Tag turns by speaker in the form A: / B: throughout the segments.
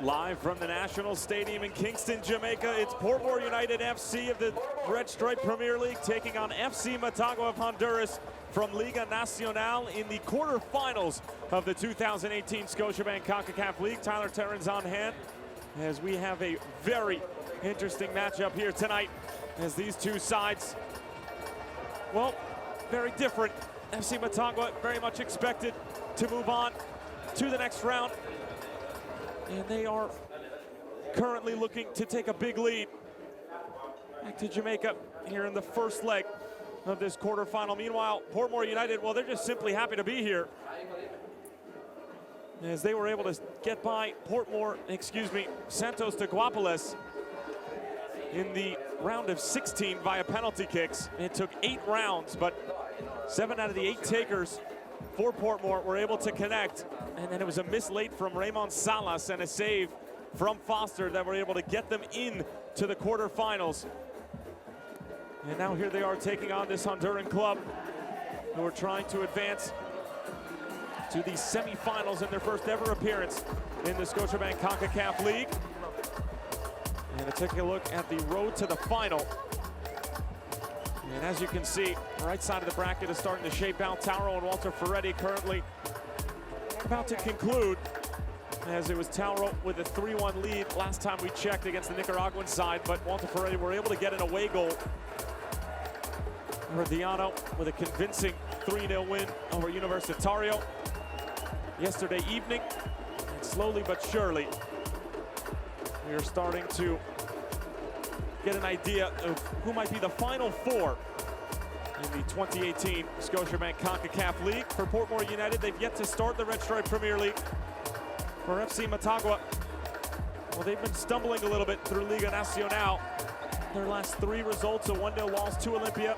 A: Live from the National Stadium in Kingston, Jamaica, it's Portmore United FC of the Red Stripe Premier League taking on FC Motagua of Honduras from Liga Nacional in the quarterfinals of the 2018 Scotiabank Concacaf League. Tyler Terran's on hand as we have a very interesting matchup here tonight as these two sides, well, very different. FC Motagua very much expected to move on to the next round, and they are currently looking to take a big lead back to Jamaica here in the first leg of this quarterfinal. Meanwhile, Portmore United, well, they're just simply happy to be here as they were able to get by Santos de Guapiles in the round of 16 via penalty kicks. It took 8 rounds, but 7 out of the 8 takers for Portmore were able to connect. And then it was a miss late from Raymond Salas and a save from Foster that were able to get them in to the quarterfinals. And now here they are taking on this Honduran club who are trying to advance to the semifinals in their first ever appearance in the Scotiabank Concacaf League. And taking a look at the road to the final. And as you can see, right side of the bracket is starting to shape out. Tauro and Walter Ferretti currently about to conclude, as it was Tauro with a 3-1 lead last time we checked against the Nicaraguan side, but Walter Ferretti were able to get an away goal. Herediano with a convincing 3-0 win over Universitario yesterday evening. And slowly but surely, we are starting to get an idea of who might be the final 4 in the 2018 Scotiabank Concacaf League. For Portmore United, they've yet to start the Red Stripe Premier League. For FC Motagua, well, they've been stumbling a little bit through Liga Nacional. Their last 3 results, a 1-0 loss to Olympia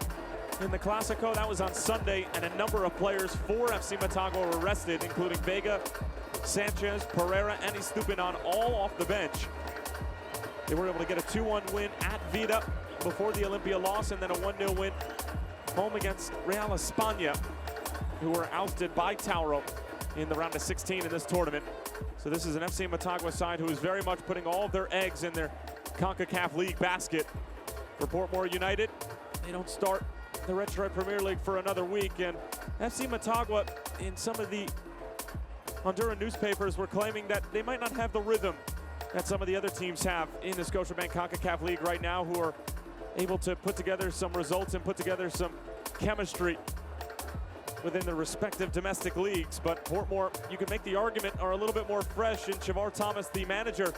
A: in the Clásico. That was on Sunday, and a number of players for FC Motagua were arrested, including Vega, Sanchez, Pereira, and Estupinan, all off the bench. They were able to get a 2-1 win at Vida before the Olympia loss, and then a 1-0 win home against Real España, who were ousted by Tauro in the round of 16 in this tournament. So this is an FC Motagua side who is very much putting all of their eggs in their CONCACAF League basket. For Portmore United, they don't start the Red Stripe Premier League for another week, and FC Motagua, in some of the Honduran newspapers, were claiming that they might not have the rhythm that some of the other teams have in the Scotiabank CONCACAF League right now, who are able to put together some results and put together some chemistry within the respective domestic leagues. But Portmore, you can make the argument, are a little bit more fresh, and Shavar Thomas, the manager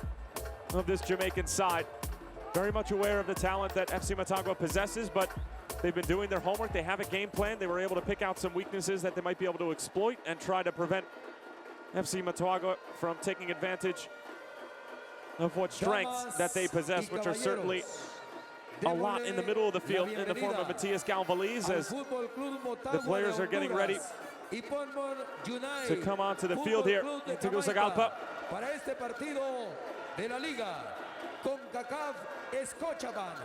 A: of this Jamaican side, very much aware of the talent that FC Motagua possesses, but they've been doing their homework. They have a game plan. They were able to pick out some weaknesses that they might be able to exploit and try to prevent FC Motagua from taking advantage of what strengths that they possess, which are certainly a lot in the middle of the field in the form of Matias Galvaliz, as the players are getting ready to come onto the field here in Tegucigalpa.
B: Para este partido de la Liga Concacaf Scotiabank.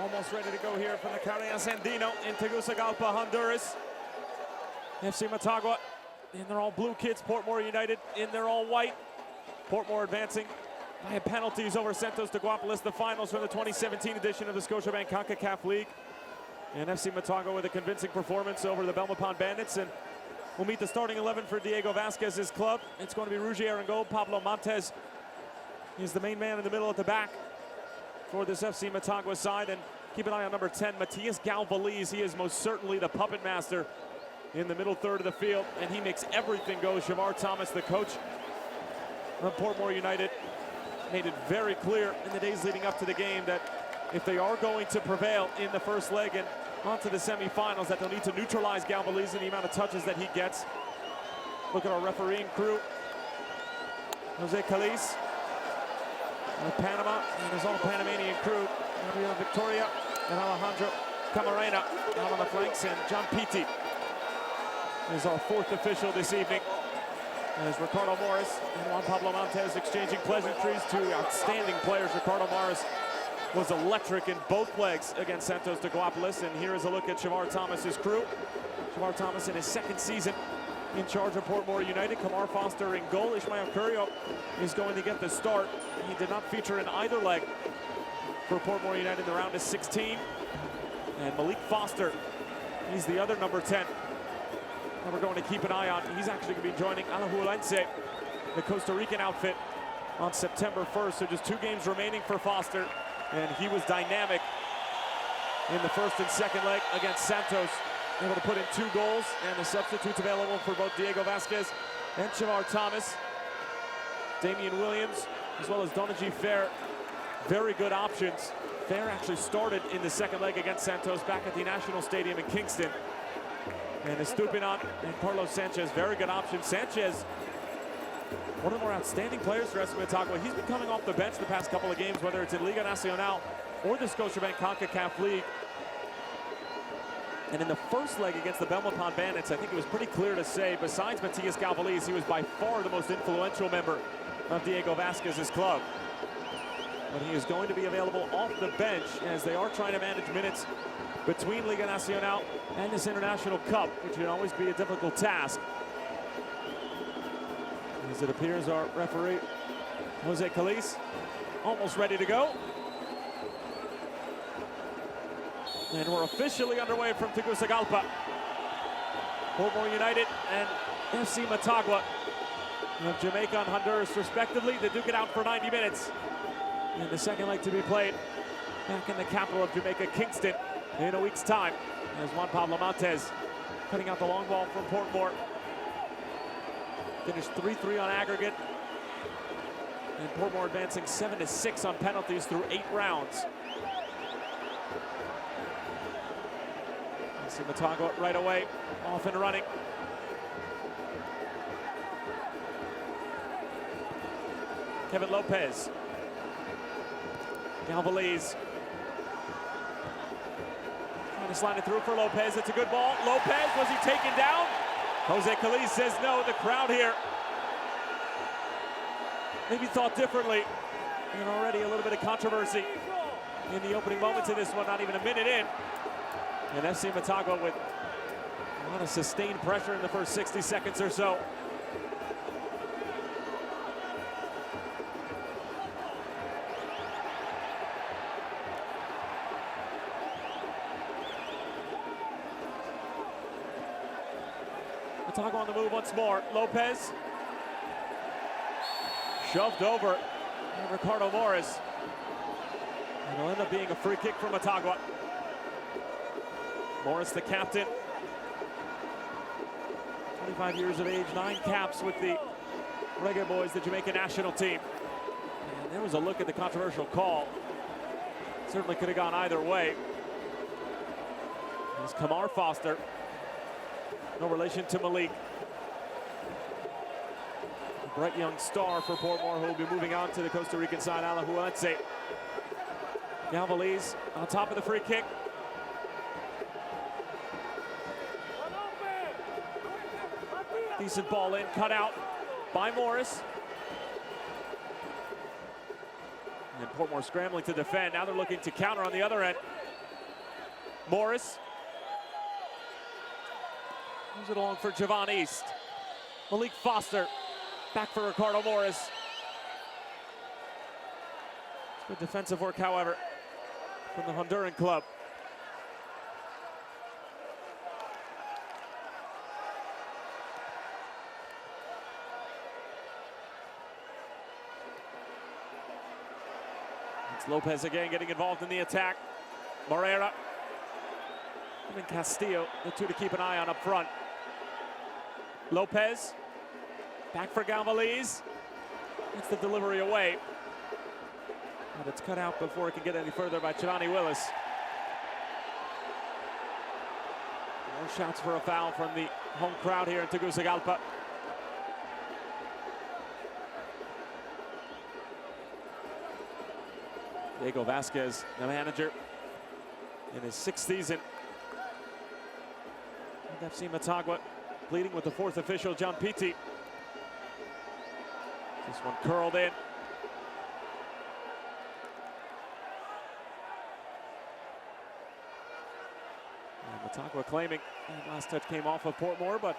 A: Almost ready to go here from the Carrera Sandino in Tegucigalpa, Honduras. FC Motagua in their all blue kits. Portmore United in their all white. Portmore advancing by penalties over Santos de Guapiles, the finals from the 2017 edition of the Scotiabank Concacaf League. And FC Motagua with a convincing performance over the Belmopan Bandits. And we'll meet the starting 11 for Diego Vasquez's club. It's going to be Ruggier in goal. Pablo Montes is the main man in the middle at the back for this FC Motagua side. And keep an eye on number 10, Matias Galvaliz. He is most certainly the puppet master in the middle third of the field, and he makes everything go. Shavar Thomas, the coach of Portmore United, made it very clear in the days leading up to the game that if they are going to prevail in the first leg and onto the semifinals, that they'll need to neutralize Galvaliz and the amount of touches that he gets. Look at our refereeing crew. Jose Calise of Panama and his all Panamanian crew. Gabriel Victoria and Alejandro Camarena out on the flanks, and John Pitti is our fourth official this evening. As Ricardo Morris and Juan Pablo Montes exchanging pleasantries, two outstanding players. Ricardo Morris was electric in both legs against Santos de Guapiles. And here is a look at Shavar Thomas's crew. Shavar Thomas in his second season in charge of Portmore United. Kamar Foster in goal. Ismael Curio is going to get the start. He did not feature in either leg for Portmore United in the round of 16. And Malik Foster, he's the other number 10 that we're going to keep an eye on. He's actually going to be joining Alajuelense, the Costa Rican outfit, on September 1st. So just 2 games remaining for Foster. And he was dynamic in the first and second leg against Santos, able to put in 2 goals, and the substitutes available for both Diego Vasquez and Shavar Thomas. Damian Williams, as well as Donaji Fair, very good options. Fair actually started in the second leg against Santos back at the National Stadium in Kingston. And Estupinan and Carlos Sanchez, very good options. Sanchez, one of the more outstanding players for FC Motagua. He's been coming off the bench the past couple of games, whether it's in Liga Nacional or the Scotiabank Concacaf League. And in the first leg against the Belmopan Bandits, I think it was pretty clear to say, besides Matias Galvaliz, he was by far the most influential member of Diego Vasquez's club. But he is going to be available off the bench as they are trying to manage minutes between Liga Nacional and this International Cup, which can always be a difficult task. As it appears, our referee, Jose Calise, almost ready to go. And we're officially underway from Tegucigalpa. Portmore United and FC Motagua of Jamaica and Honduras, respectively. They duke it out for 90 minutes. And the second leg to be played back in the capital of Jamaica, Kingston, in a week's time, as Juan Pablo Montes cutting out the long ball from Portmore. Finished 3-3 on aggregate. And Portmore advancing 7-6 on penalties through 8 rounds. See Motagua right away, off and running. Kevin Lopez. Galvaliz. Trying to slide it through for Lopez. It's a good ball. Lopez, was he taken down? Jose Calise says no. The crowd here maybe thought differently. And already a little bit of controversy in the opening moments of this one, not even a minute in. And FC Motagua with a lot of sustained pressure in the first 60 seconds or so. Motagua on the move once more. Lopez shoved over and Ricardo Morris. And it'll end up being a free kick for Motagua. Morris, the captain, 25 years of age, 9 caps with the Reggae Boys, the Jamaican national team. And there was a look at the controversial call. Certainly could have gone either way. There's Kamar Foster. No relation to Malik. A bright young star for Portmore, who will be moving on to the Costa Rican side, Alajuelense. Galvaliz on top of the free kick. Decent ball in, cut out by Morris. And Portmore scrambling to defend. Now they're looking to counter on the other end. Morris. Moves it along for Javon East. Malik Foster back for Ricardo Morris. Good defensive work, however, from the Honduran club. It's Lopez again getting involved in the attack. Moreira and Castillo, the two to keep an eye on up front. Lopez, back for Galvaliz. That's the delivery away. But it's cut out before it can get any further by Chivani Willis. More shouts for a foul from the home crowd here in Tegucigalpa. Diego Vasquez, the manager, in his 6th season with FC Motagua, pleading with the 4th official, John Pitti. This one curled in. And Motagua claiming that last touch came off of Portmore, but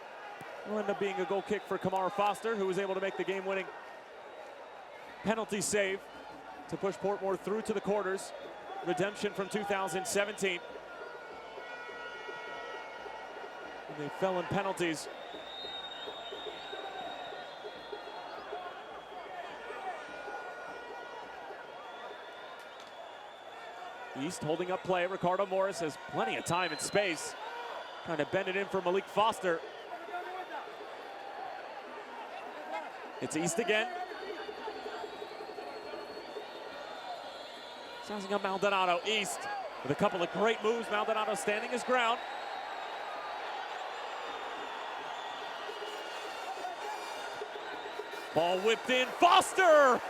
A: will end up being a goal kick for Kamar Foster, who was able to make the game-winning penalty save to push Portmore through to the quarters. Redemption from 2017. And they fell in penalties. East holding up play. Ricardo Morris has plenty of time and space. Trying to bend it in for Malik Foster. It's East again. Sizing up Maldonado. East with a couple of great moves. Maldonado standing his ground. Ball whipped in. Foster!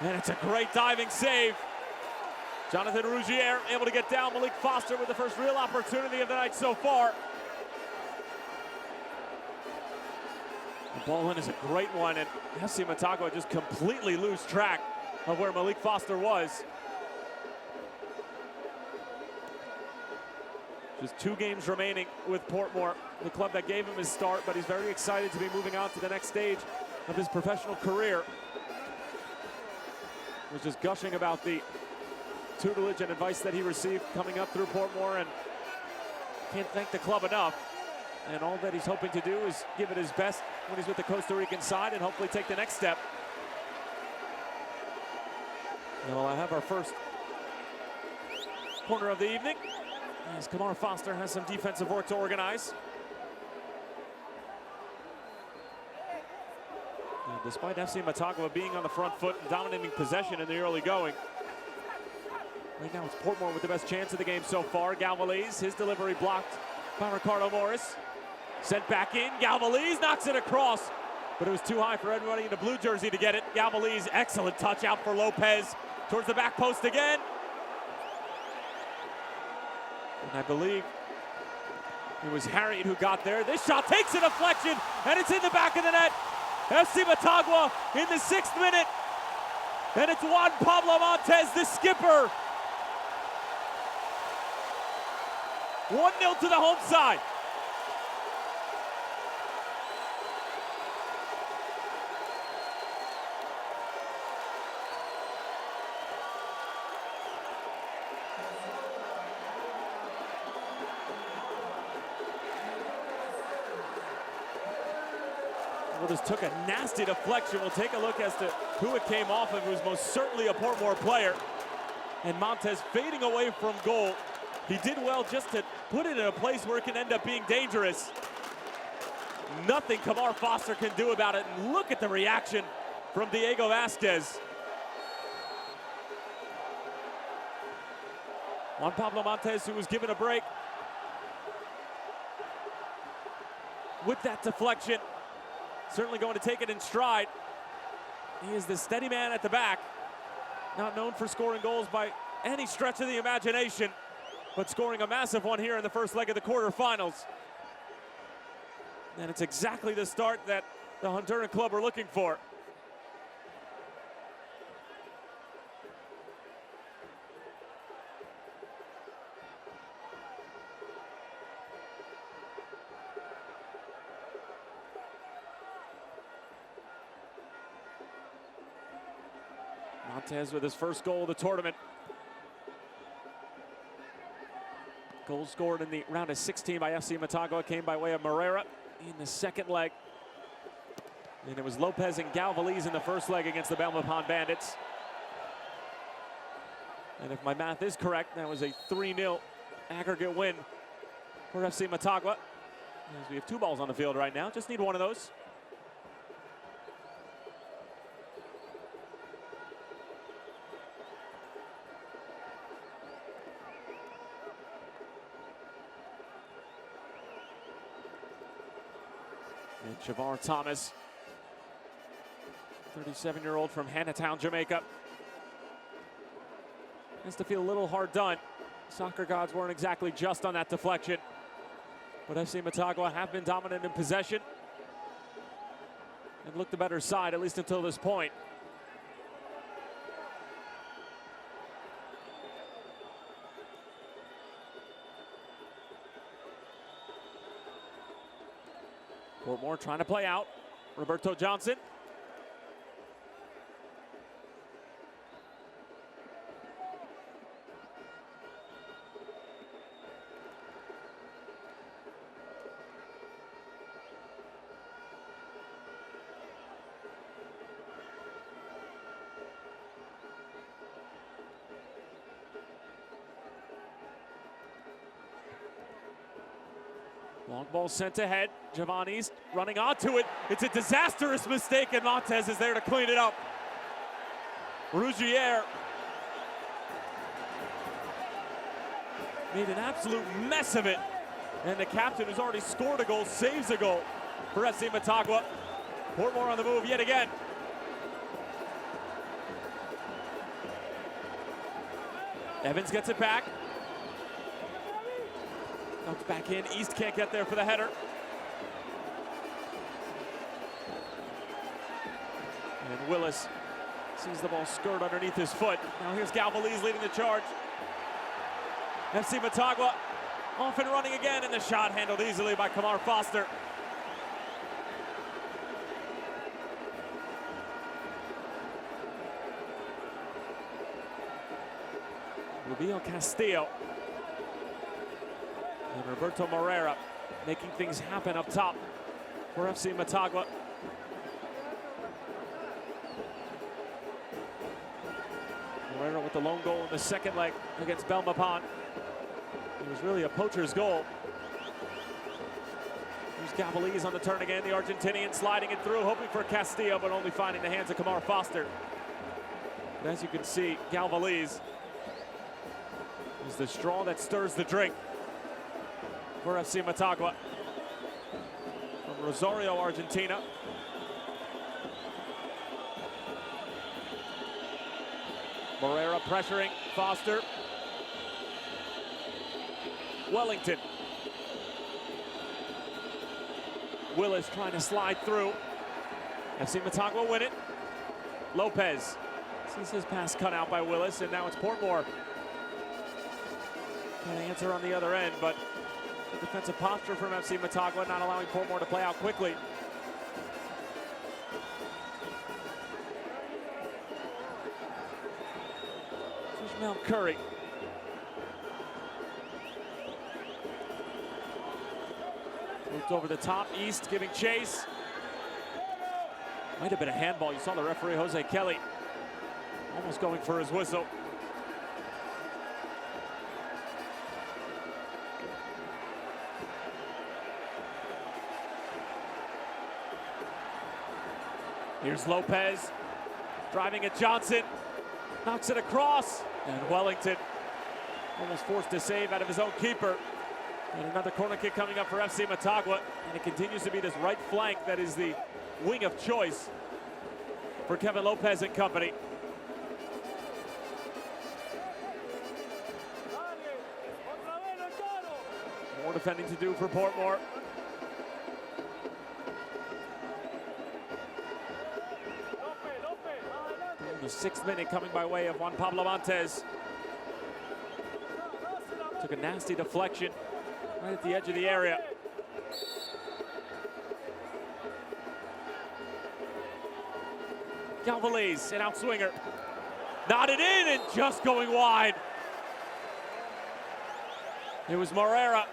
A: And it's a great diving save. Jonathan Rougier able to get down Malik Foster with the first real opportunity of the night so far. The ball in is a great one, and FC Motagua just completely lose track of where Malik Foster was. Just 2 games remaining with Portmore, the club that gave him his start, but he's very excited to be moving on to the next stage of his professional career. He was just gushing about the tutelage and advice that he received coming up through Portmore, and can't thank the club enough. And all that he's hoping to do is give it his best when he's with the Costa Rican side and hopefully take the next step. And we'll have our first corner of the evening, as Kamar Foster has some defensive work to organize. And despite FC Motagua being on the front foot and dominating possession in the early going, right now it's Portmore with the best chance of the game so far. Galvaliz, his delivery blocked by Ricardo Morris. Sent back in, Galvaliz knocks it across, but it was too high for everybody in the blue jersey to get it. Galvaliz, excellent touch out for Lopez, towards the back post again. And I believe it was Harriet who got there. This shot takes a deflection, and it's in the back of the net. FC Motagua in the 6th minute, and it's Juan Pablo Montes, the skipper. 1-0 to the home side. Well, this took a nasty deflection. We'll take a look as to who it came off of. It was most certainly a Portmore player. And Montes fading away from goal. He did well just to put it in a place where it can end up being dangerous. Nothing Kamar Foster can do about it. And look at the reaction from Diego Vasquez. Juan Pablo Montes, who was given a break with that deflection, certainly going to take it in stride. He is the steady man at the back, not known for scoring goals by any stretch of the imagination, but scoring a massive one here in the first leg of the quarterfinals. And it's exactly the start that the Honduran club are looking for. Montez with his first goal of the tournament. Goal scored in the round of 16 by FC Motagua came by way of Moreira in the second leg. And it was Lopez and Galvaliz in the first leg against the Belmopan Bandits. And if my math is correct, that was a 3-0 aggregate win for FC Motagua. As we have 2 balls on the field right now, just need one of those. And Javar Thomas, 37-year-old from Hannahtown, Jamaica. Has to feel a little hard done. Soccer gods weren't exactly just on that deflection. But FC Motagua have been dominant in possession and looked the better side, at least until this point. Portmore trying to play out. Roberto Johnson. Long ball sent ahead. Javon East running onto it. It's a disastrous mistake, and Montez is there to clean it up. Rougier made an absolute mess of it. And the captain, who's already scored a goal, saves a goal for FC Motagua. Portmore on the move yet again. Evans gets it back. Comes back in. East can't get there for the header. And Willis sees the ball skirt underneath his foot. Now here's Galvaliz leading the charge. FC Motagua off and running again, and the shot handled easily by Kamar Foster. Rubio Castillo. And Roberto Moreira making things happen up top for FC Motagua. Moreira with the lone goal in the second leg against Belmopan. It was really a poacher's goal. Here's Galvaliz on the turn again, the Argentinian sliding it through, hoping for Castillo, but only finding the hands of Kamar Foster. But as you can see, Galvaliz is the straw that stirs the drink for FC Motagua. From Rosario, Argentina. Moreira pressuring Foster. Wellington. Willis trying to slide through. FC Motagua win it. Lopez sees his pass cut out by Willis, and now it's Portmore. Trying to answer on the other end, but the defensive posture from FC Motagua not allowing Portmore to play out quickly. Here's Mel Curry. Moved over the top, East giving chase. Might have been a handball. You saw the referee, Jose Kelly, almost going for his whistle. Here's Lopez driving at Johnson, knocks it across, and Wellington almost forced a save out of his own keeper. And another corner kick coming up for FC Motagua, and it continues to be this right flank that is the wing of choice for Kevin Lopez and company. More defending to do for Portmore. The 6th minute coming by way of Juan Pablo Montes. Took a nasty deflection right at the edge of the area. Galvaliz, an outswinger. Nodded in and just going wide. It was Morera.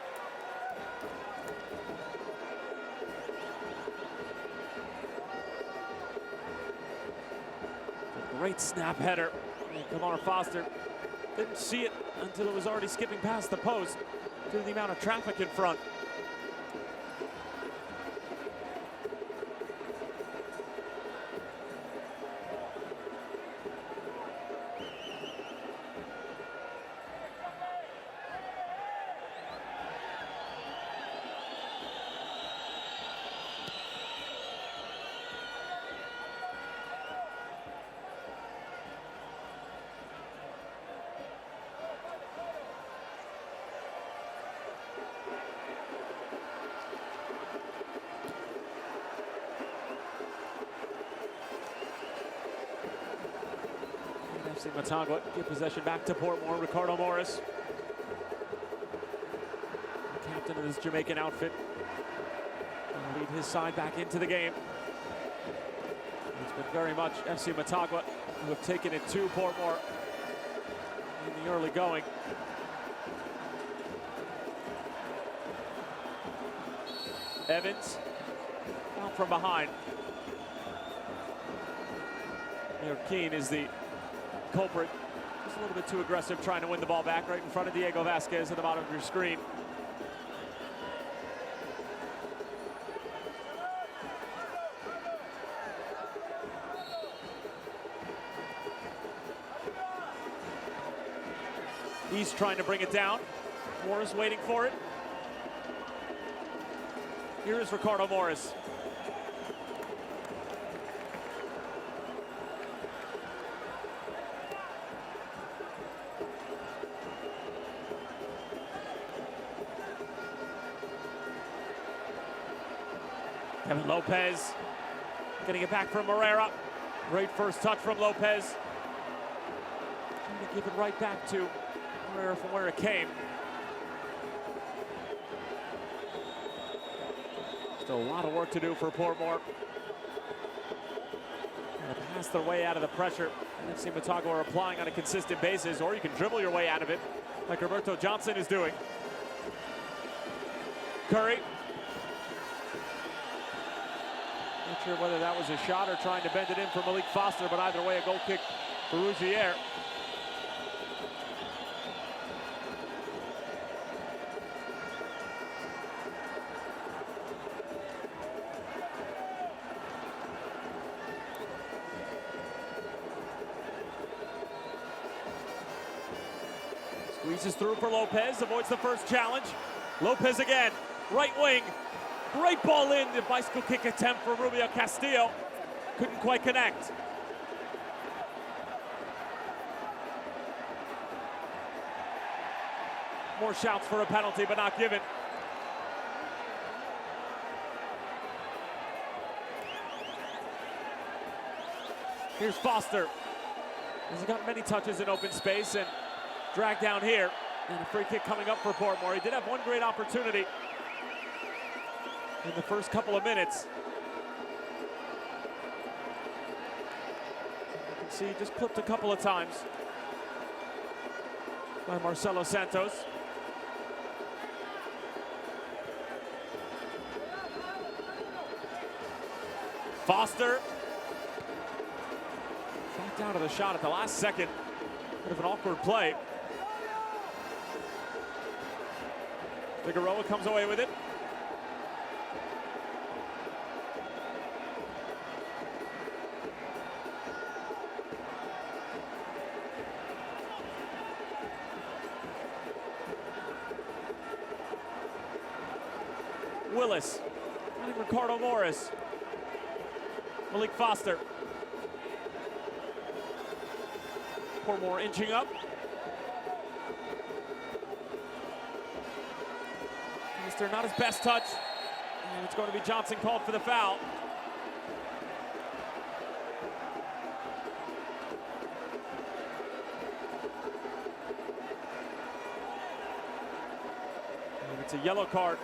A: A great snap header. And Kamar Foster didn't see it until it was already skipping past the post due to the amount of traffic in front. FC Motagua give possession back to Portmore. Ricardo Morris, the captain of this Jamaican outfit, will lead his side back into the game. It's been very much FC Motagua who have taken it to Portmore in the early going. Evans out from behind. Mayor Keane is the culprit. Just a little bit too aggressive, trying to win the ball back right in front of Diego Vasquez at the bottom of your screen. He's trying to bring it down. Morris waiting for it. Here is Ricardo Morris. Kevin Lopez getting it back from Morera. Great first touch from Lopez. Trying to give it right back to Morera from where it came. Still a lot of work to do for Portmore. Trying to pass their way out of the pressure. FC Motagua are applying on a consistent basis, or you can dribble your way out of it, like Roberto Johnson is doing. Curry. Not sure whether that was a shot or trying to bend it in for Malik Foster, but either way, a goal kick for Rougier. Squeezes through for Lopez, avoids the first challenge. Lopez again, right wing. Great ball in, the bicycle kick attempt for Rubio Castillo. Couldn't quite connect. More shouts for a penalty, but not given. Here's Foster. He's got many touches in open space and dragged down here. And a free kick coming up for Portmore. He did have one great opportunity in the first couple of minutes. You can see just clipped a couple of times by Marcelo Santos. Foster backed out of the shot at the last second. Bit of an awkward play. Figueroa comes away with it. Willis, and Ricardo Morris. Malik Foster. Portmore inching up. Mister, not his best touch. And it's going to be Johnson called for the foul. And it's a yellow card.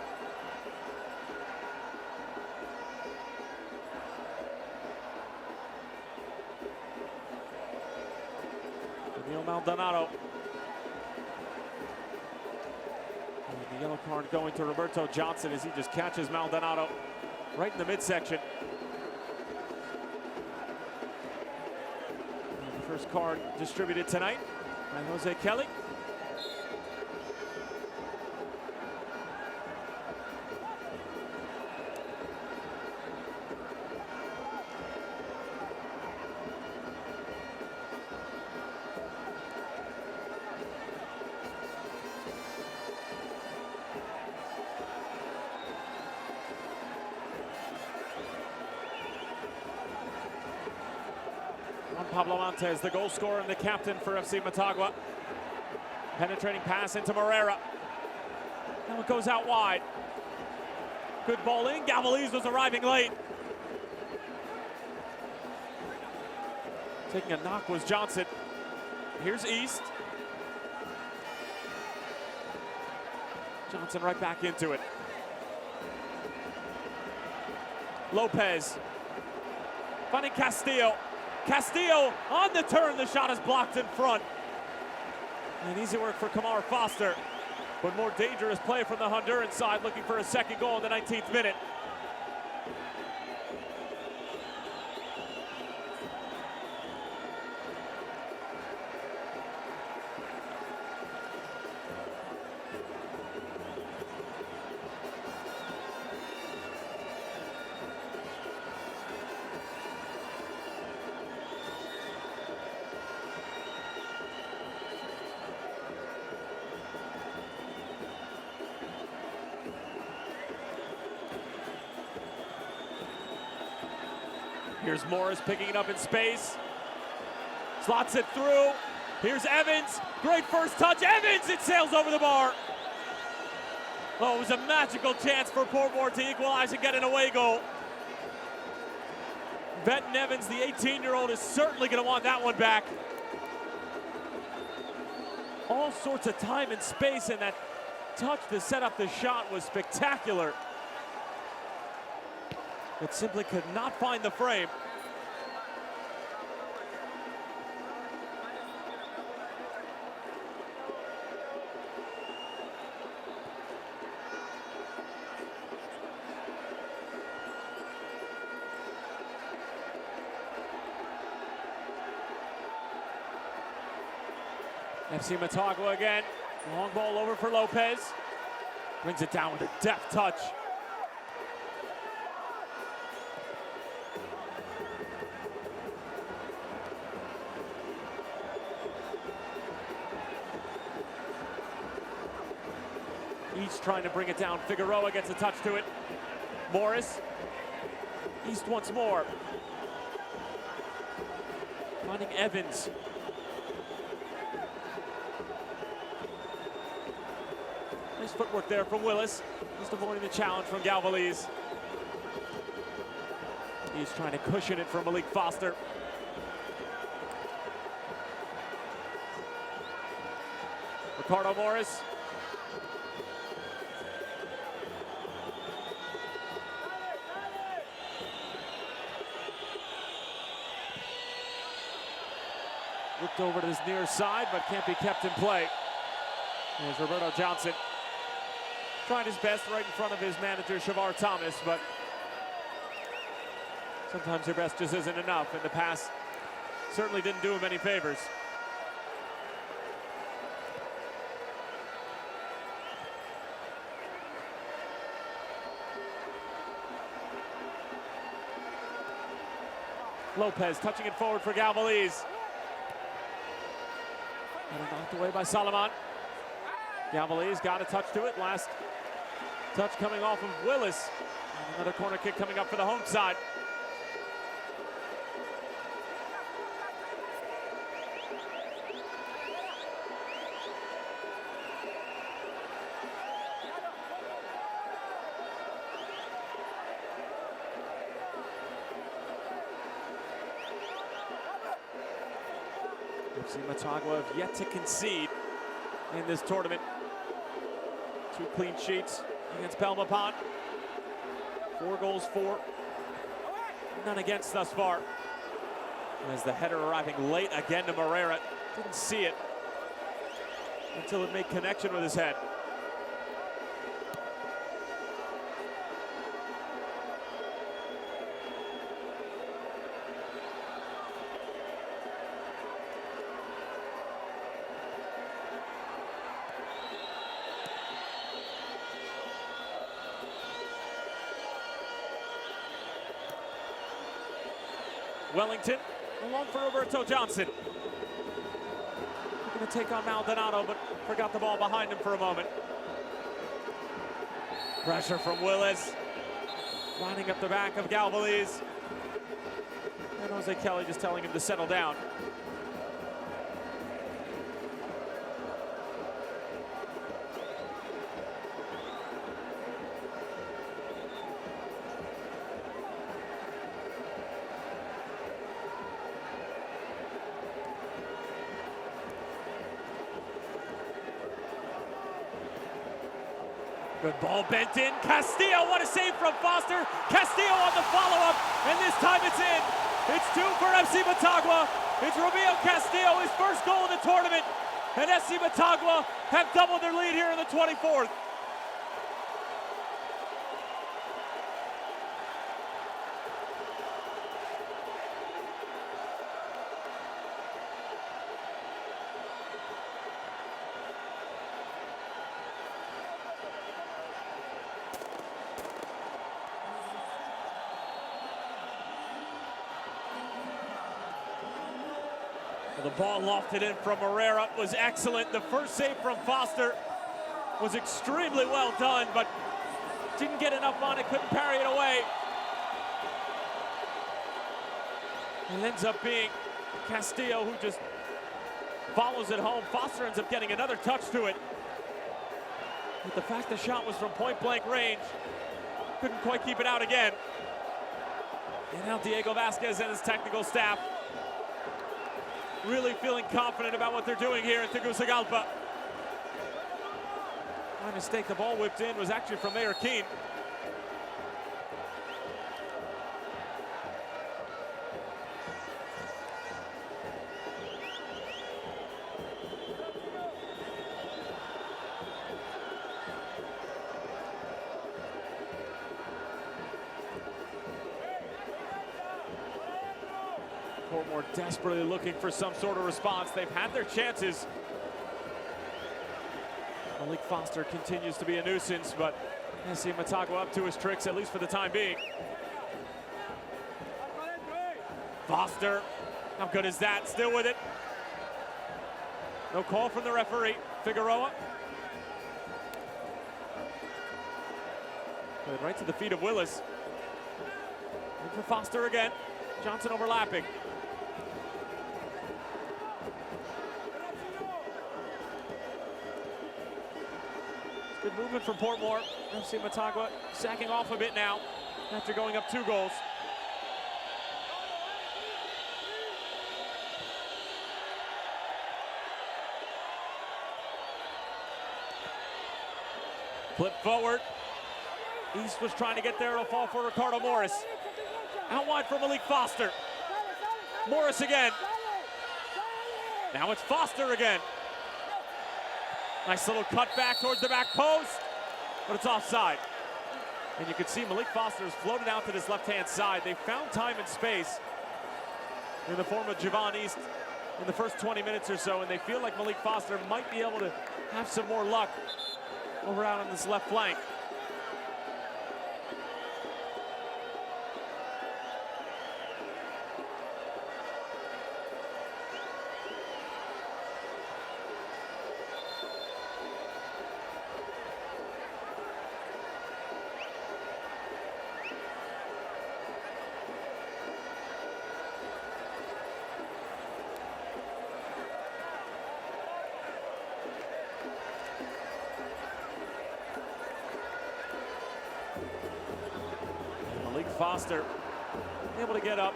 A: Neil Maldonado. And the yellow card going to Roberto Johnson as he just catches Maldonado right in the midsection. And the first card distributed tonight by Jose Kelly. Pablo Montes, the goal scorer and the captain for FC Motagua. Penetrating pass into Morera. Now it goes out wide. Good ball in. Galvaliz was arriving late. Taking a knock was Johnson. Here's East. Johnson right back into it. Lopez. Finding Castillo. Castillo on the turn, the shot is blocked in front. And easy work for Kamar Foster, but more dangerous play from the Honduran side, looking for a second goal in the 19th minute. Here's Morris picking it up in space. Slots it through. Here's Evans. Great first touch. Evans, it sails over the bar. Oh, it was a magical chance for Portmore to equalize and get an away goal. Venton Evans, the 18-year-old, is certainly going to want that one back. All sorts of time and space, and that touch to set up the shot was spectacular. It simply could not find the frame. FC Motagua again. Long ball over for Lopez. Brings it down with a deft touch. East trying to bring it down. Figueroa gets a touch to it. Morris. East once more. Finding Evans. Nice footwork there from Willis. Just avoiding the challenge from Galvaliz. He's trying to cushion it for Malik Foster. Ricardo Morris. Looked over to his near side, but can't be kept in play. There's Roberto Johnson. Trying his best right in front of his manager, Shavar Thomas, but sometimes your best just isn't enough, and the pass certainly didn't do him any favors. Lopez touching it forward for Galvaliz. And knocked away by Salaman. Galvaliz got a touch to it. Last touch coming off of Willis. And another corner kick coming up for the home side. FC Motagua have yet to concede in this tournament. 2 clean sheets against Belmopan. 4 goals for, none against thus far. As the header arriving late again to Morera. Didn't see it until it made connection with his head. Wellington, along for Roberto Johnson. Going to take on Maldonado, but forgot the ball behind him for a moment. Pressure from Willis. Lining up the back of Galvaliz. And Jose Kelly just telling him to settle down. Good ball bent in. Castillo, what a save from Foster. Castillo on the follow-up, and this time it's in. It's 2 for FC Motagua. It's Romeo Castillo, his first goal in the tournament. And FC Motagua have doubled their lead here in the 24th. The ball lofted in from Morera was excellent. The first save from Foster was extremely well done, but didn't get enough on it, couldn't parry it away. It ends up being Castillo who just follows it home. Foster ends up getting another touch to it. But the fact the shot was from point-blank range, couldn't quite keep it out again. And now Diego Vasquez and his technical staff really feeling confident about what they're doing here in Tegucigalpa. My mistake, the ball whipped in was actually from Mayor Keane. Portmore desperately looking for some sort of response. They've had their chances. Malik Foster continues to be a nuisance, but SC Motagua up to his tricks, at least for the time being. Foster, how good is that? Still with it. No call from the referee. Figueroa. Good, right to the feet of Willis. Look for Foster again. Johnson overlapping. Good movement from Portmore. FC Motagua sacking off a bit now after going up 2 goals. Flip forward. East was trying to get there. It'll fall for Ricardo Morris. Out wide for Malik Foster. Morris again. Now it's Foster again. Nice little cut back towards the back post, but it's offside. And you can see Malik Foster has floated out to this left-hand side. They found time and space in the form of Javon East in the first 20 minutes or so, and they feel like Malik Foster might be able to have some more luck over out on this left flank. Foster able to get up.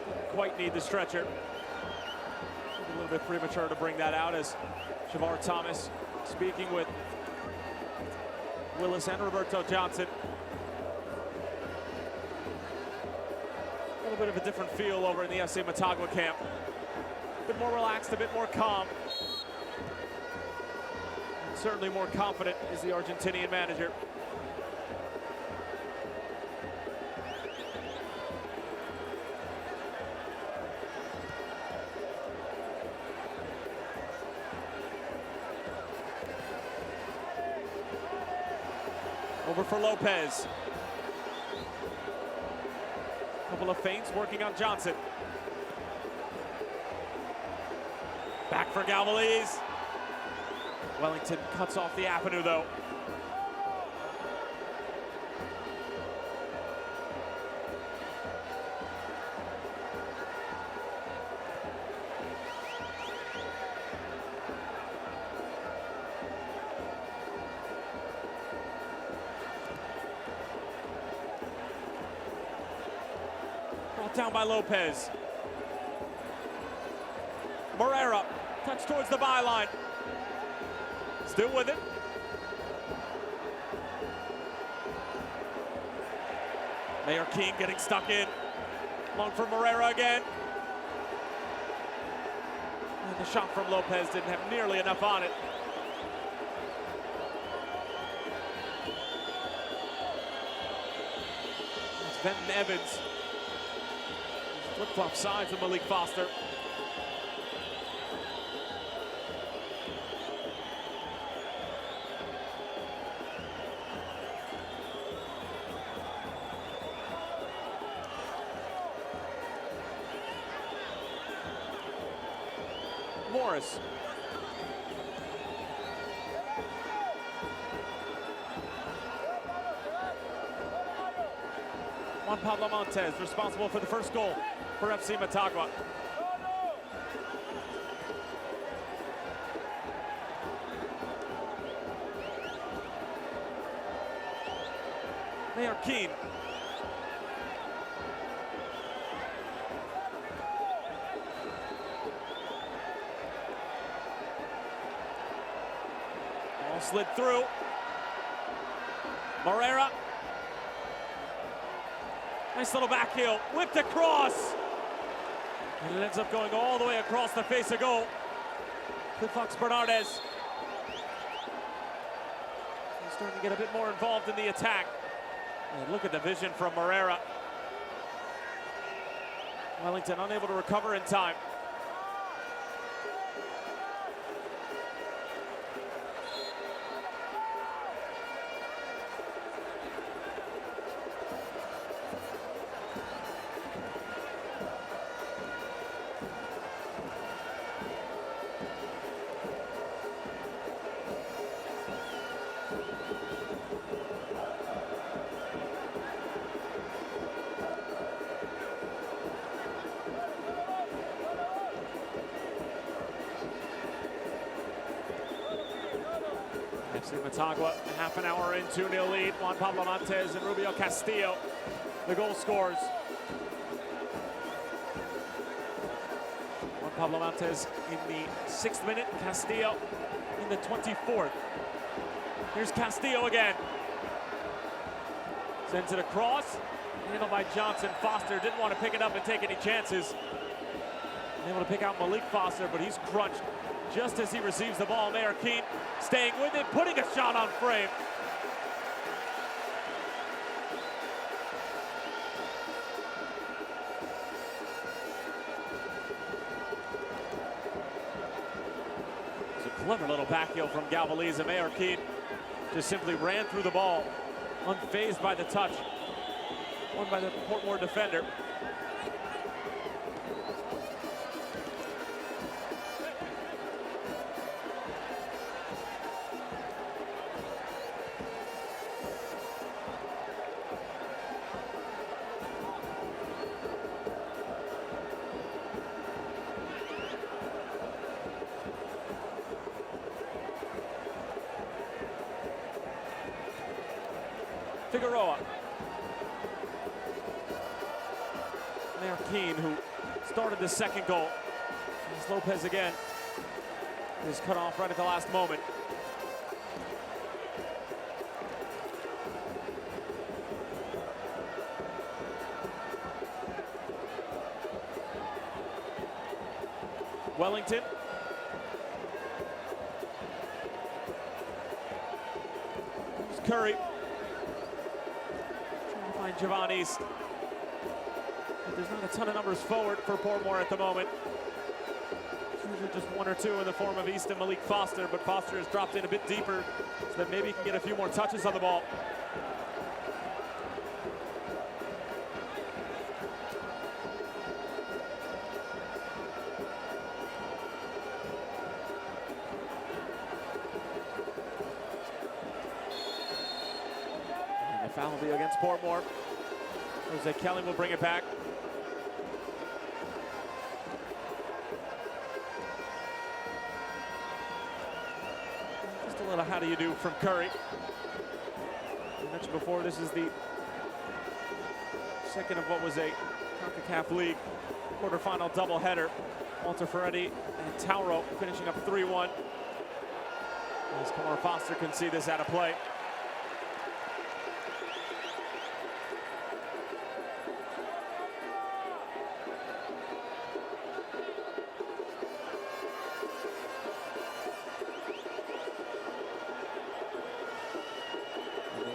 A: Didn't quite need the stretcher. A little bit premature to bring that out as Shavar Thomas speaking with Willis and Roberto Johnson. little bit of a different feel over in the FC Motagua camp. A bit more relaxed, a bit more calm. And certainly more confident is the Argentinian manager. Over for Lopez. Couple of feints working on Johnson. Back for Galvaliz. Wellington cuts off the avenue though. Down by Lopez. Moreira, touch towards the byline. Still with it. Mayor King getting stuck in. Long for Moreira again. And the shot from Lopez didn't have nearly enough on it. It's Benton Evans. Flip-flop sides with Malik Foster. Morris. Juan Pablo Montes responsible for the first goal for FC Motagua. Mayor Keane. Ball slid through. Moreira. Nice little back heel, whipped across. And it ends up going all the way across the face of goal. To Fox Bernardes. He's starting to get a bit more involved in the attack. And look at the vision from Moreira. Wellington unable to recover in time. FC Motagua, half an hour in, 2-0 lead. Juan Pablo Montes and Rubio Castillo, the goal scorers. Juan Pablo Montes in the 6th minute, Castillo in the 24th. Here's Castillo again. Sends it across, handled by Johnson. Foster didn't want to pick it up and take any chances. Able to pick out Malik Foster, but he's crunched just as he receives the ball. Mayor Keane staying with it, putting a shot on frame. It's a clever little back heel from Galvaliz, and Mayor Keane just simply ran through the ball, unfazed by the touch. Won by the Portmore defender. Figueroa. Mayor Keane, who started the second goal. There's Lopez again. Is cut off right at the last moment. Wellington. Here's Curry. Trying to find Javon East. But there's not a ton of numbers forward for Portmore at the moment. It's usually just one or two in the form of East and Malik Foster, but Foster has dropped in a bit deeper so that maybe he can get a few more touches on the ball. And the foul will be against Portmore. Jose Kelly will bring it back. Just a little how do you do from Curry. I mentioned before, this is the second of what was a Concacaf League quarterfinal doubleheader. Walter Ferretti and Tauro finishing up 3-1. As Kamar Foster can see this out of play.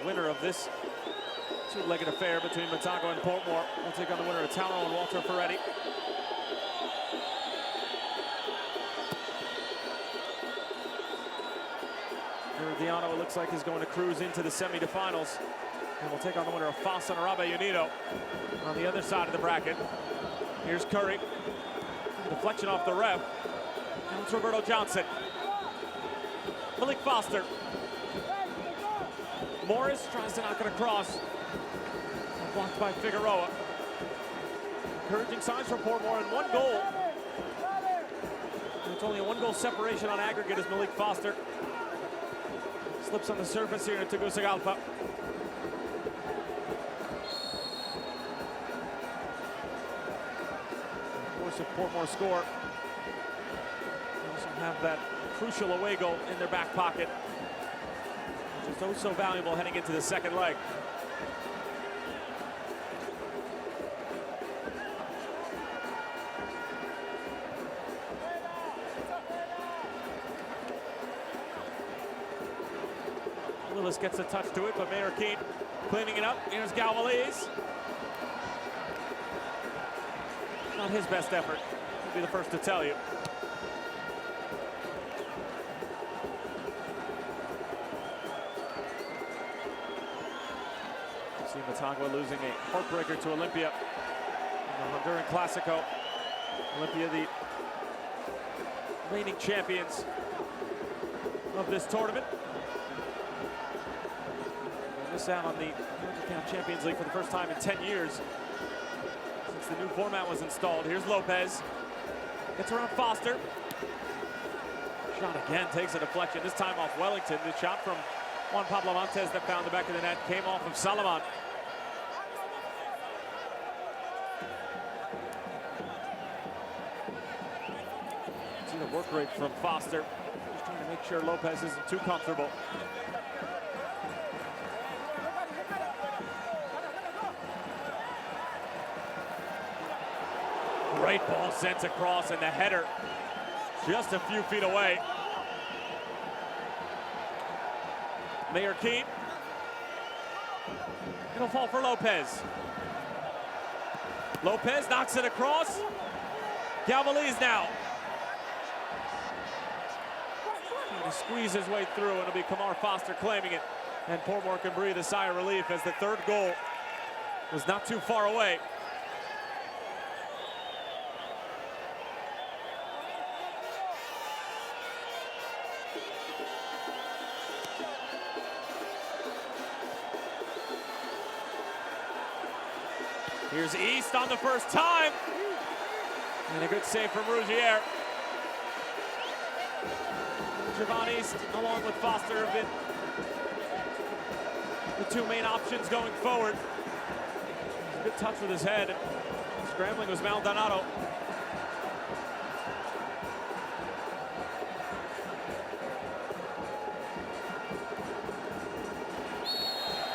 A: Winner of this two-legged affair between Motagua and Portmore will take on the winner of Tauro and Walter Ferretti. Diano, it looks like, is going to cruise into the semi-finals and will take on the winner of Foss and Arabe Unido on the other side of the bracket. Here's Curry. Deflection off the ref. Now it's Roberto Johnson. Malik Foster. Morris tries to knock it across. Blocked by Figueroa. Encouraging signs from Portmore and 1 goal. And it's only a 1-goal separation on aggregate as Malik Foster slips on the surface here in Tegucigalpa. Of course, if Portmore score, they also have that crucial away goal in their back pocket, which is oh so valuable heading into the second leg. Willis gets a touch to it, but Mayor Keane cleaning it up. Here's Galvaliz. Not his best effort. He'll be the first to tell you. See Motagua losing a heartbreaker to Olympia in the Honduran Clasico. Olympia, the reigning champions of this tournament. Miss out on the Concacaf Champions League for the first time in 10 years since the new format was installed. Here's Lopez. Gets around Foster. Shot again, takes a deflection, this time off Wellington. The shot from Juan Pablo Montes that found the back of the net came off of Salaman. See the work rate from Foster. Just trying to make sure Lopez isn't too comfortable. Great ball sent across, and the header just a few feet away. Mayor Keane. It'll fall for Lopez. Lopez knocks it across. Galvaliz now. Trying to squeeze his way through, and it'll be Kamar Foster claiming it. And Portmore can breathe a sigh of relief as the third goal was not too far away. Here's East on the first time. And a good save from Rougier. Javon East, along with Foster, have been the two main options going forward. Good touch with his head. Scrambling was Maldonado.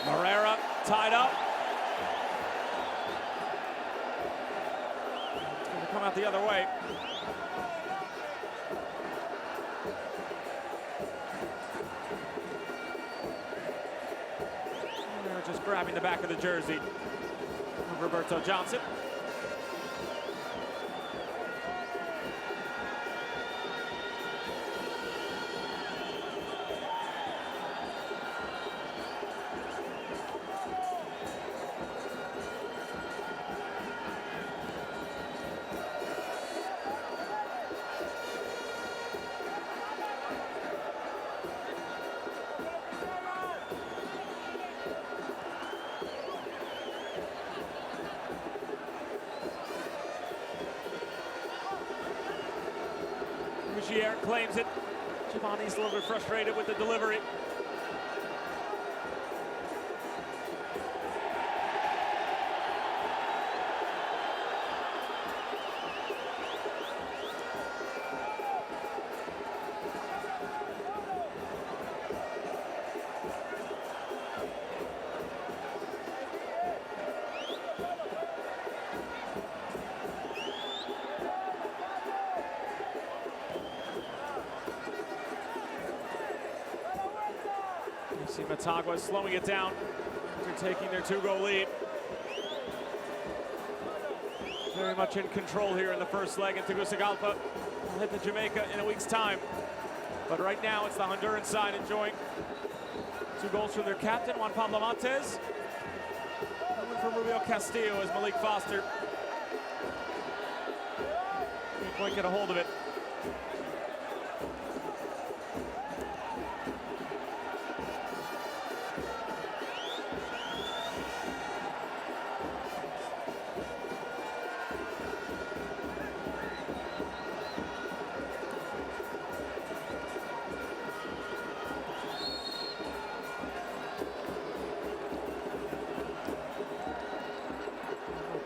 A: Morera tied up. It's going to come out the other way. grabbing the back of the jersey of Roberto Johnson. Gier claims it. Giovanni's a little bit frustrated with the delivery. You see Motagua slowing it down after taking their 2-goal lead. Very much in control here in the first leg, and Tegucigalpa will head to Jamaica in a week's time. But right now it's the Honduran side enjoying 2 goals from their captain, Juan Pablo Montes. And one from Rubio Castillo as Malik Foster can't quite get a hold of it.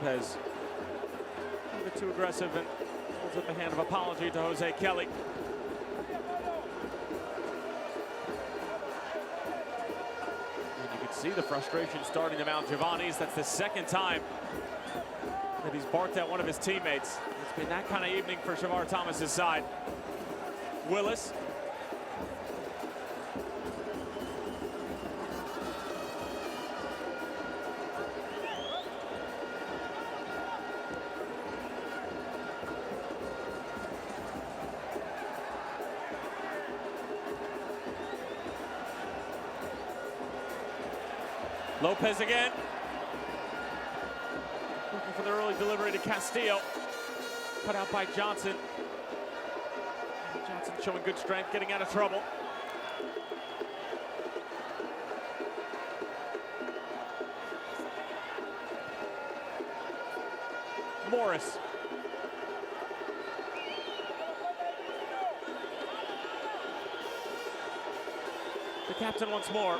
A: Lopez a bit too aggressive and holds up a hand of apology to Jose Kelly. And you can see the frustration starting to mount Giovanni's. That's the second time that he's barked at one of his teammates. It's been that kind of evening for Shavar Thomas's side. Willis. Lopez again. Looking for the early delivery to Castillo. Cut out by Johnson. Johnson showing good strength, getting out of trouble. Morris. The captain once more.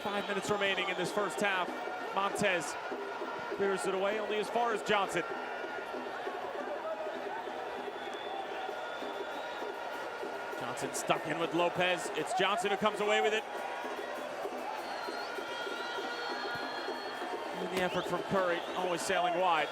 A: 5 minutes remaining in this first half. Montes clears it away only as far as Johnson. Johnson stuck in with Lopez. It's Johnson who comes away with it. And the effort from Curry, always sailing wide.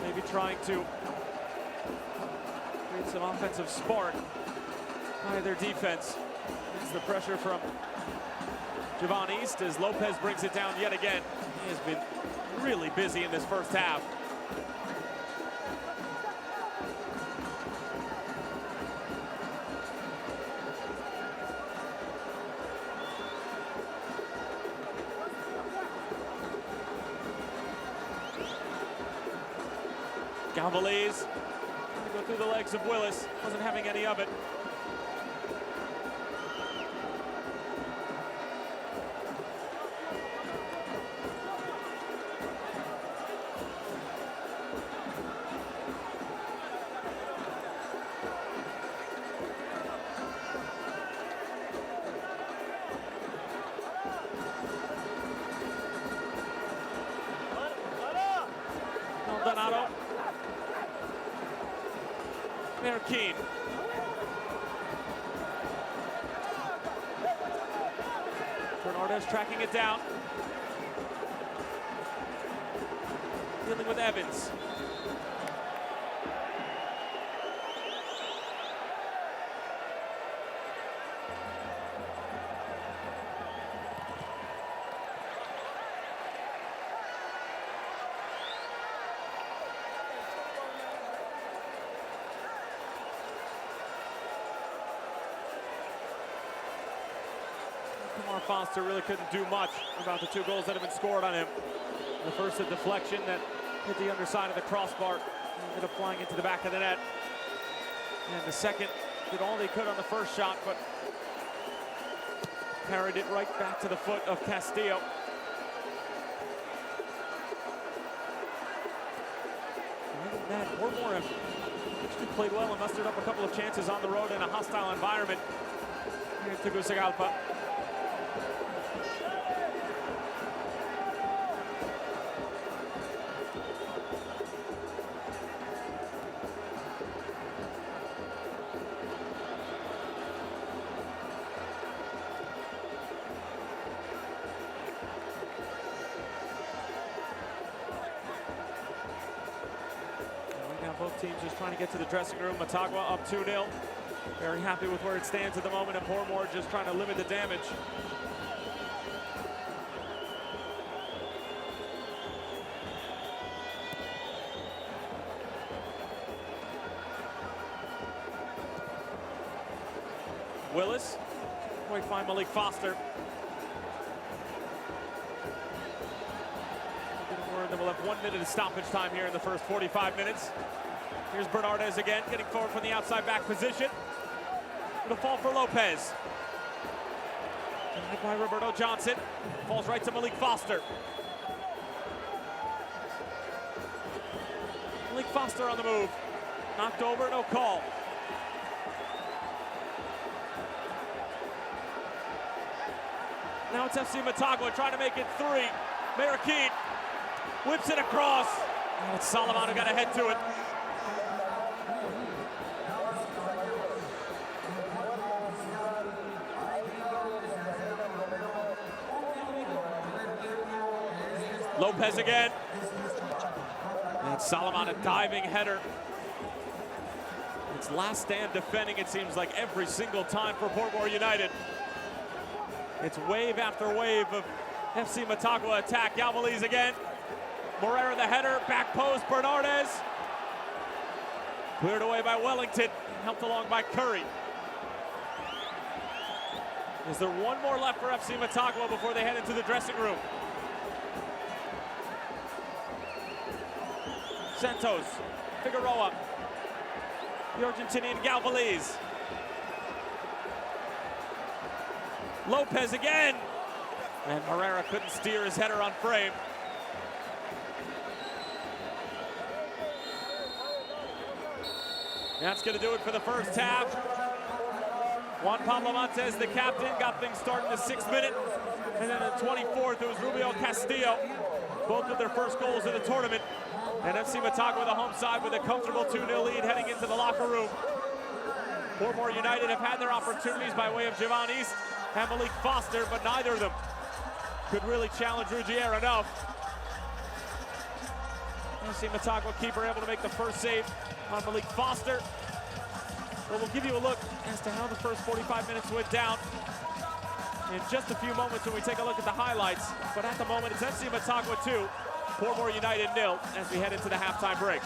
A: Maybe trying to create some offensive spark by their defense. It's the pressure from Giovanni East as Lopez brings it down yet again. He has been really busy in this first half. Galvez trying to go through the legs of Willis, wasn't having any of it. Marroquin. Bernardes tracking it down. Dealing with Evans. Foster really couldn't do much about the 2 goals that have been scored on him. The first, a deflection that hit the underside of the crossbar, ended up flying into the back of the net. And the second did all they could on the first shot, but carried it right back to the foot of Castillo. Other than that, Portmore have actually played well and mustered up a couple of chances on the road in a hostile environment here in Tegucigalpa. Both teams just trying to get to the dressing room. Motagua up 2-0. Very happy with where it stands at the moment, and Portmore just trying to limit the damage. Willis, quite fine Malik Foster. Then we'll have 1 minute of stoppage time here in the first 45 minutes. Here's Bernardes again, getting forward from the outside back position. It'll fall for Lopez. By Roberto Johnson. Falls right to Malik Foster. Malik Foster on the move. Knocked over, no call. Now it's FC Motagua trying to make it 3. Marroquin whips it across. Oh, it's Solomon who got a head to it. Lopez again. And Solomon, a diving header. It's last stand defending, it seems like, every single time for Portmore United. It's wave after wave of FC Motagua attack. Galvaliz again. Morera the header, back post, Bernardes. Cleared away by Wellington, helped along by Curry. Is there one more left for FC Motagua before they head into the dressing room? Santos, Figueroa, the Argentinian Galvaliz. Lopez again. And Morera couldn't steer his header on frame. That's going to do it for the first half. Juan Pablo Montes, the captain, got things started in the 6th minute. And then in the 24th, it was Rubio Castillo, both with their first goals in the tournament. And FC Motagua, the home side, with a comfortable 2-0 lead heading into the locker room. Portmore United have had their opportunities by way of Javon East and Malik Foster, but neither of them could really challenge Ruggiero enough. FC Motagua keeper able to make the first save on Malik Foster. But we'll give you a look as to how the first 45 minutes went down in just a few moments when we take a look at the highlights. But at the moment, it's FC Motagua 2, Portmore United 0 as we head into the halftime break.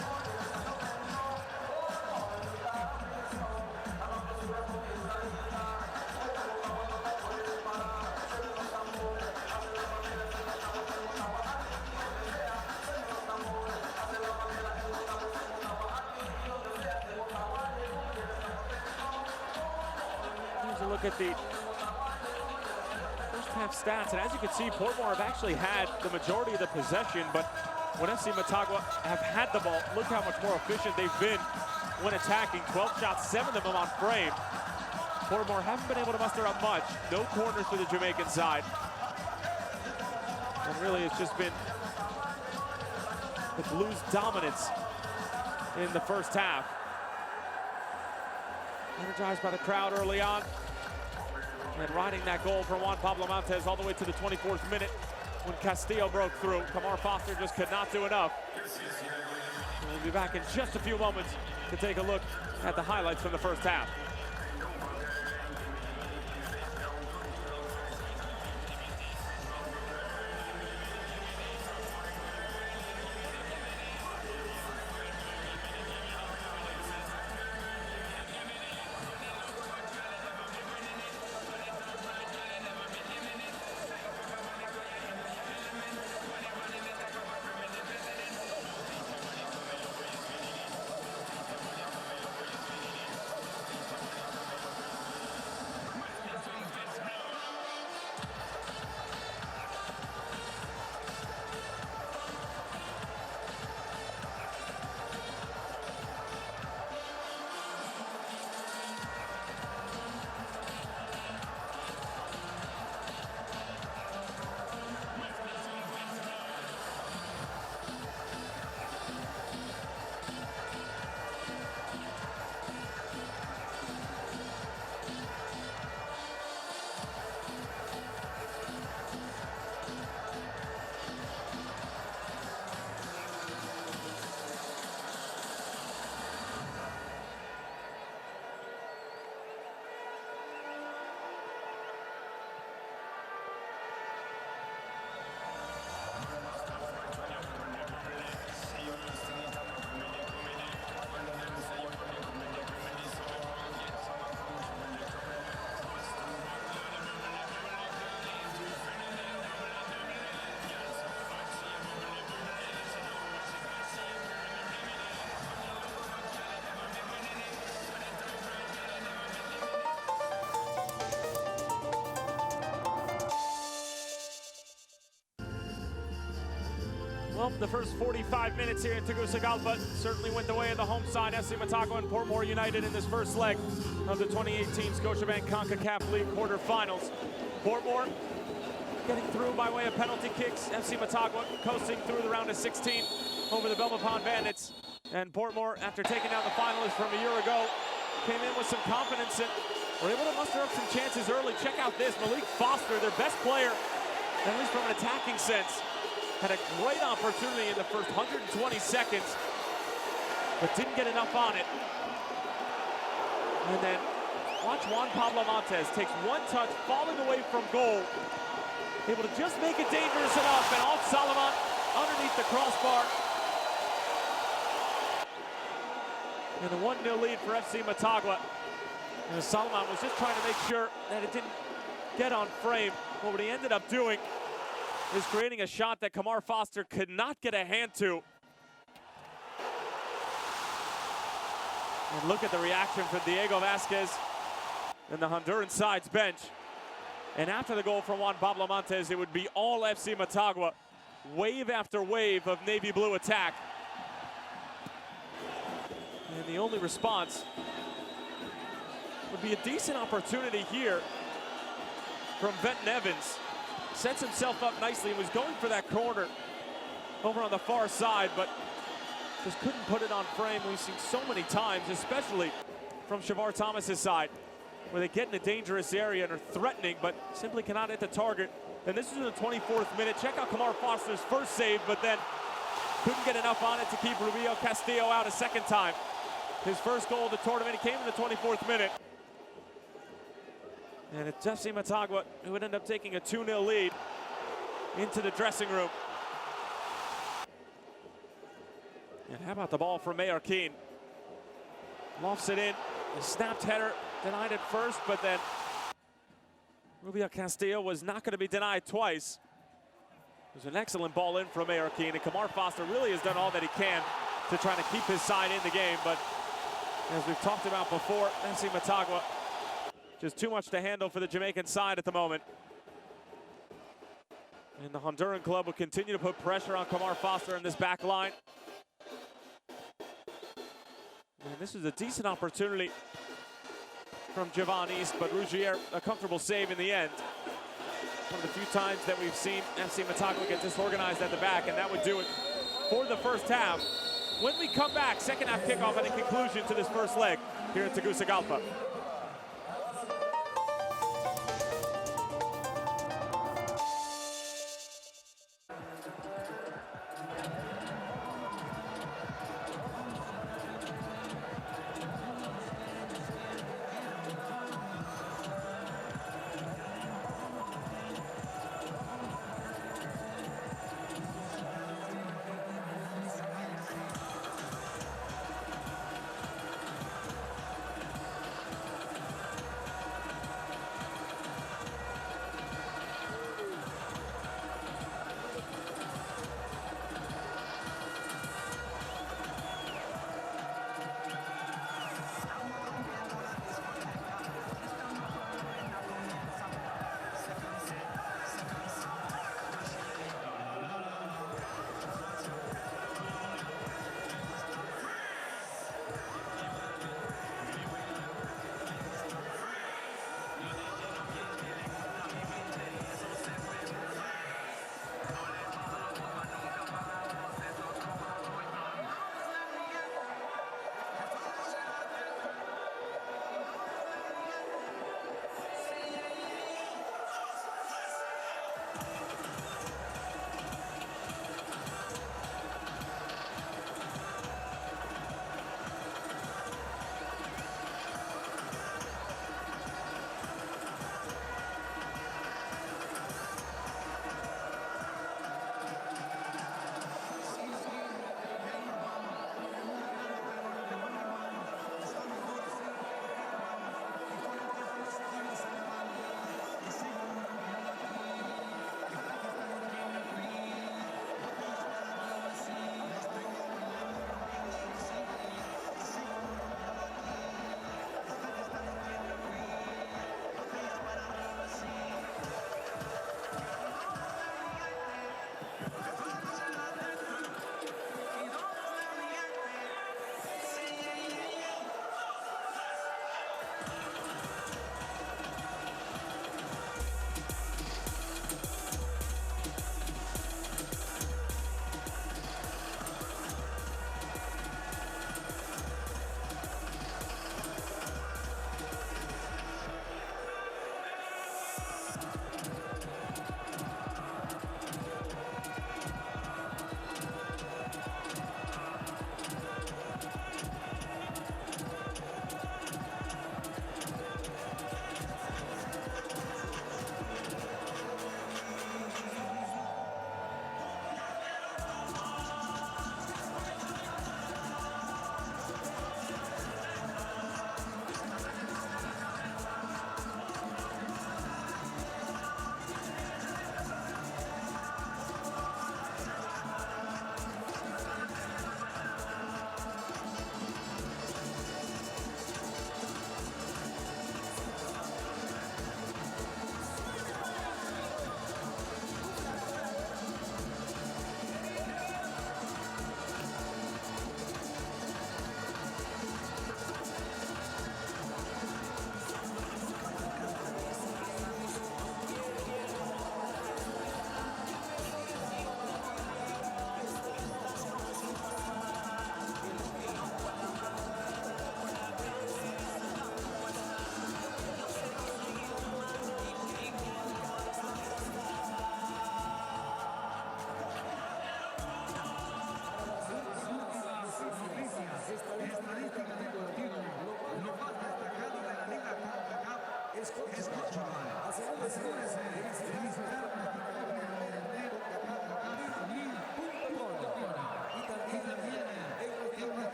A: Look at the first half stats, and as you can see, Portmore have actually had the majority of the possession, but when FC Motagua have had the ball, look how much more efficient they've been when attacking. 12 shots, 7 of them on frame. Portmore haven't been able to muster up much. No corners for the Jamaican side. And really, it's just been the Blues' dominance in the first half. Energized by the crowd early on. And riding that goal for Juan Pablo Montes all the way to the 24th minute when Castillo broke through. Kamar Foster just could not do enough. We'll be back in just a few moments to take a look at the highlights from the first half. Well, the first 45 minutes here in Tegucigalpa certainly went the way of the home side, FC Motagua and Portmore United in this first leg of the 2018 Scotiabank Concacaf League quarterfinals. Portmore getting through by way of penalty kicks. FC Motagua coasting through the round of 16 over the Belmopon Bandits. And Portmore, after taking down the finalists from a year ago, came in with some confidence and were able to muster up some chances early. Check out this, Malik Foster, their best player, at least from an attacking sense, had a great opportunity in the first 120 seconds, but didn't get enough on it. And then watch Juan Pablo Montes takes one touch, falling away from goal, able to just make it dangerous enough, and off Solomon underneath the crossbar. And a 1-0 lead for FC Motagua. And Solomon was just trying to make sure that it didn't get on frame. But what he ended up doing is creating a shot that Kamar Foster could not get a hand to. And look at the reaction from Diego Vasquez and the Honduran side's bench. And after the goal from Juan Pablo Montes, it would be all FC Motagua. Wave after wave of navy blue attack. And the only response would be a decent opportunity here from Venton Evans. Sets himself up nicely and was going for that corner over on the far side, but just couldn't put it on frame. We've seen so many times, especially from Shavar Thomas's side, where they get in a dangerous area and are threatening, but simply cannot hit the target. And this is in the 24th minute. Check out Kamar Foster's first save, but then couldn't get enough on it to keep Rubio Castillo out a second time. His first goal of the tournament, he came in the 24th minute. And it's FC Motagua who would end up taking a 2-0 lead into the dressing room. And how about the ball from Mayor Keane? Lofts it in, a snapped header, denied it first, but then Rubio Castillo was not going to be denied twice. It was an excellent ball in from Mayor Keane, and Kamar Foster really has done all that he can to try to keep his side in the game, but as we've talked about before, FC Motagua just too much to handle for the Jamaican side at the moment. And the Honduran club will continue to put pressure on Kamar Foster in this back line. And this is a decent opportunity from Javon East, but Rougier, a comfortable save in the end. One of the few times that we've seen FC Motagua get disorganized at the back, and that would do it for the first half. when we come back. Second half kickoff and a conclusion to this first leg here in Tegucigalpa.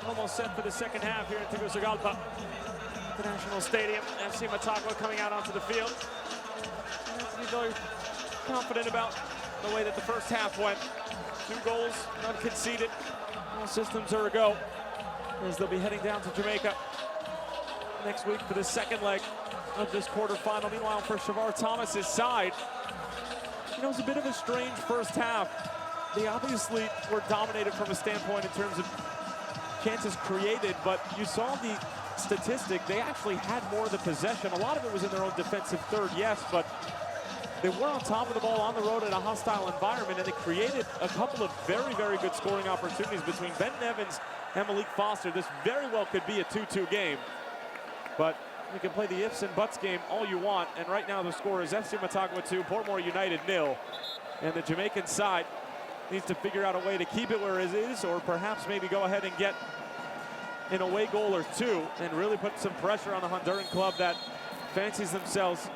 A: almost set for the second half here in Tegucigalpa, International Stadium. FC Motagua coming out onto the field. You have to be very confident about the way that the first half went. 2 goals, none conceded. All systems are a go, as they'll be heading down to Jamaica next week for the second leg of this quarterfinal. Meanwhile, for Shavar Thomas's side, you know, it was a bit of a strange first half. They obviously were dominated from a standpoint in terms of chances created, but you saw the statistic. They actually had more of the possession. A lot of it was in their own defensive third, yes, but they were on top of the ball on the road in a hostile environment, and they created a couple of very, very good scoring opportunities between Benton Evans and Malik Foster. This very well could be a 2-2 game, but you can play the ifs and buts game all you want, and right now the score is FC Motagua 2, Portmore United 0, and the Jamaican side needs to figure out a way to keep it where it is, or perhaps maybe go ahead and get an away goal or 2 and really put some pressure on the Honduran club that fancies themselves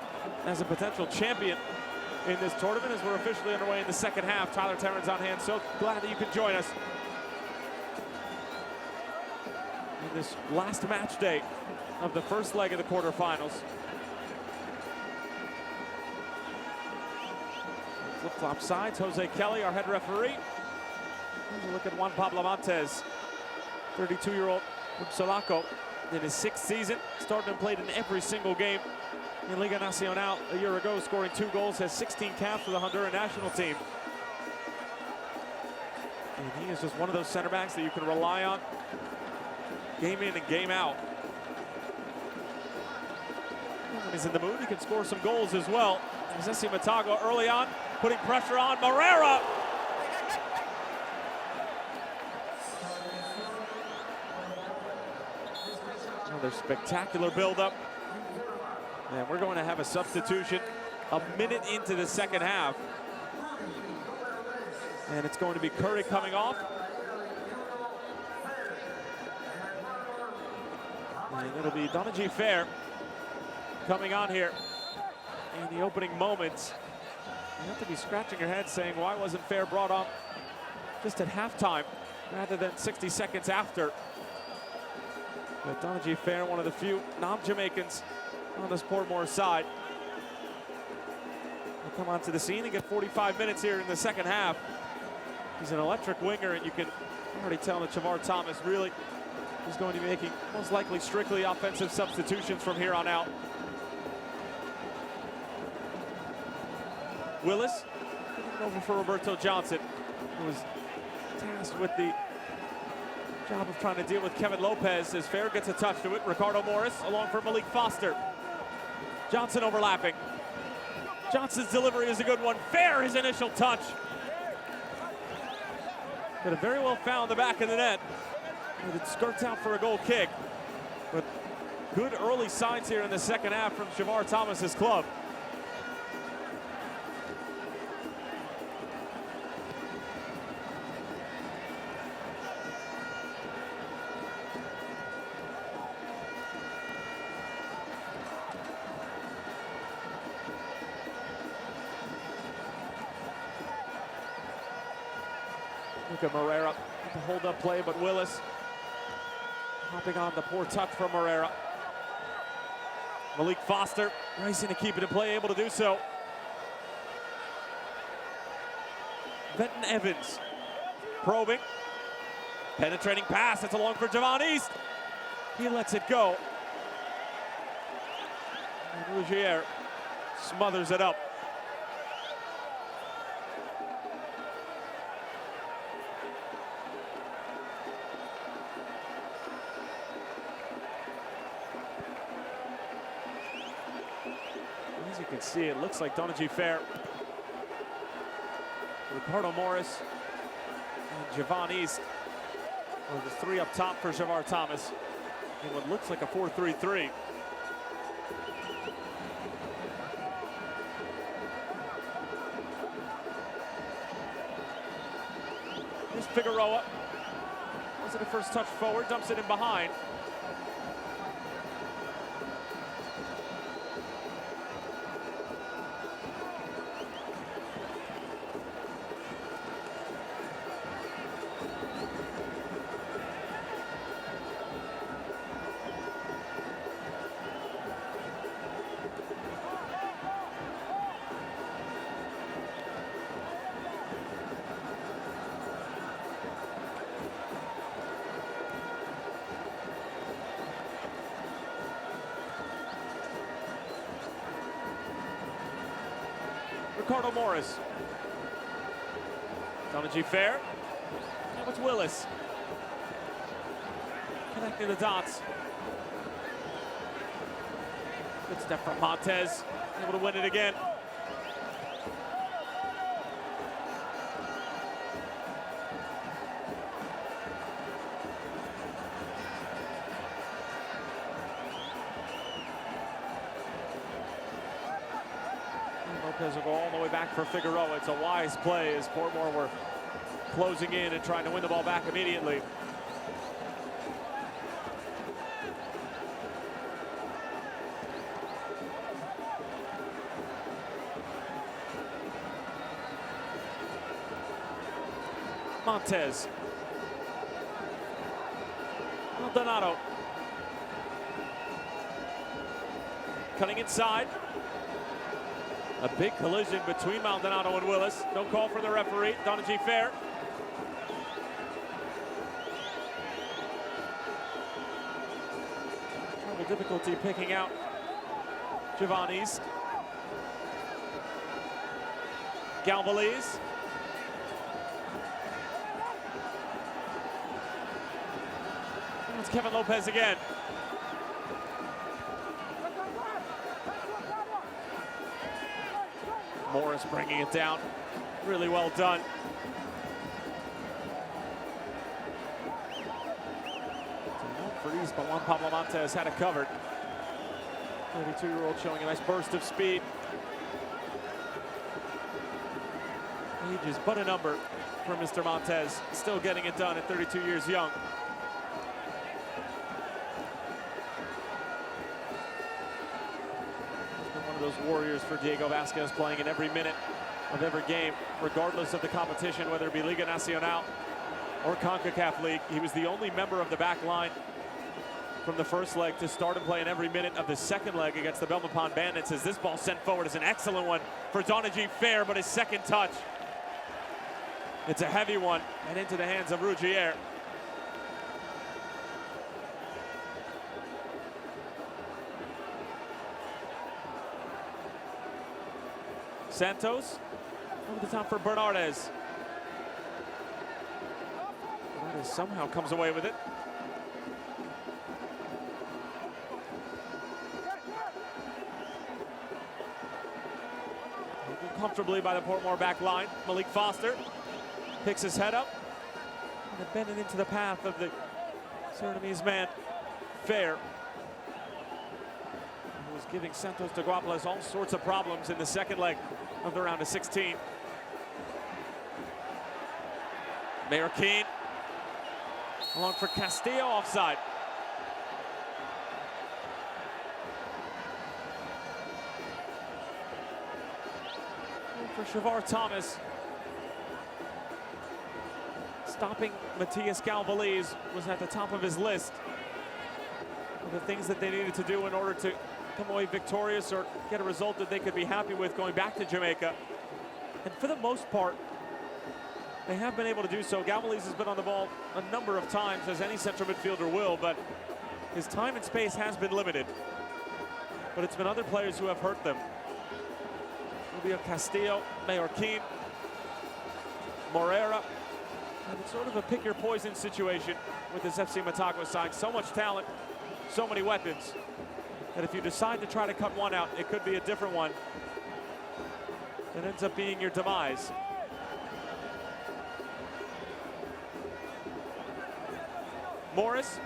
A: as a potential champion in this tournament, as we're officially underway in the second half. Tyler Terran's on hand, so glad that you can join us in this last match day of the first leg of the quarterfinals. Flip-flop sides, Jose Kelly, our head referee. Here's a look at Juan Pablo Montes, 32-year-old from Sulaco, in his 6th season. Started and played in every single game in Liga Nacional a year ago, scoring 2 goals, has 16 caps for the Honduran national team. And he is just one of those center backs that you can rely on game in and game out. When he's in the mood, he can score some goals as well. FC Motagua early on, putting pressure on Morera. Another spectacular build-up. And we're going to have a substitution a minute into the second half. And it's going to be Curry coming off. And it'll be Donaji Fair coming on here in the opening moments. You have to be scratching your head saying, why wasn't Fair brought on just at halftime rather than 60 seconds after? But Donaji Fair, one of the few non-Jamaicans on this Portmore side, will come onto the scene and get 45 minutes here in the second half. He's an electric winger, and you can already tell that Shavar Thomas really is going to be making most likely strictly offensive substitutions from here on out. Willis taking over for Roberto Johnson, who was tasked with the job of trying to deal with Kevin Lopez, as Fair gets a touch to it. Ricardo Morris along for Malik Foster. Johnson overlapping. Johnson's delivery is a good one. Fair, his initial touch. Could have very well found the back of the net. And it skirts out for a goal kick. But good early signs here in the second half from Shavar Thomas's club. Look at Morera, the hold-up play, but Willis hopping on the poor touch from Morera. Malik Foster racing to keep it in play, able to do so. Benton Evans probing, penetrating pass. It's along for Javon East. He lets it go. And Rougier smothers it up. As you can see, it looks like Donaji Fair, Ricardo Morris, and Javon East are the 3 up top for Shavar Thomas in what looks like a 4-3-3. Here's Figueroa. Was it a first touch forward? Dumps it in behind. Ricardo Morris. Donagy Fair. Now it's Willis. Connecting the dots. Good step from Montez. Able to win it again. Lopez will go all the way back for Figueroa. It's a wise play as Portmore were closing in and trying to win the ball back immediately. Montez. Maldonado. Cutting inside. A big collision between Maldonado and Willis. No call for the referee. Donagy Fair. Trouble difficulty picking out Giovanni's. Galvaliz. It's Kevin Lopez again. Morris bringing it down. Really well done. For East, but Juan Pablo Montes had it covered. 32-year-old showing a nice burst of speed. Age is but a number for Mr. Montez. Still getting it done at 32 years young. Those warriors for Diego Vasquez, playing in every minute of every game, regardless of the competition, whether it be Liga Nacional or Concacaf League. He was the only member of the back line from the first leg to start and play in every minute of the second leg against the Belmopan Bandits, as this ball sent forward is an excellent one for Donagy Fair, but his second touch, it's a heavy one and into the hands of Ruggier. Santos over the top for Bernardes. Bernardes somehow comes away with it. Comfortably by the Portmore back line. Malik Foster picks his head up and bending into the path of the Surinamese man, Fair. Who was giving Santos de Guapiles all sorts of problems in the second leg of the round of 16. Mayor Keane along for Castillo, offside. And for Shavar Thomas, stopping Matias Galvaliz was at the top of his list of the things that they needed to do in order to come away victorious or get a result that they could be happy with going back to Jamaica. And for the most part, they have been able to do so. Galvaliz has been on the ball a number of times, as any central midfielder will, but his time and space has been limited. But it's been other players who have hurt them. Rubio Castillo, Mayor Keane, Moreira. And it's sort of a pick your poison situation with this FC Motagua side. So much talent, so many weapons, that if you decide to try to cut one out, it could be a different one that ends up being your demise. Morris.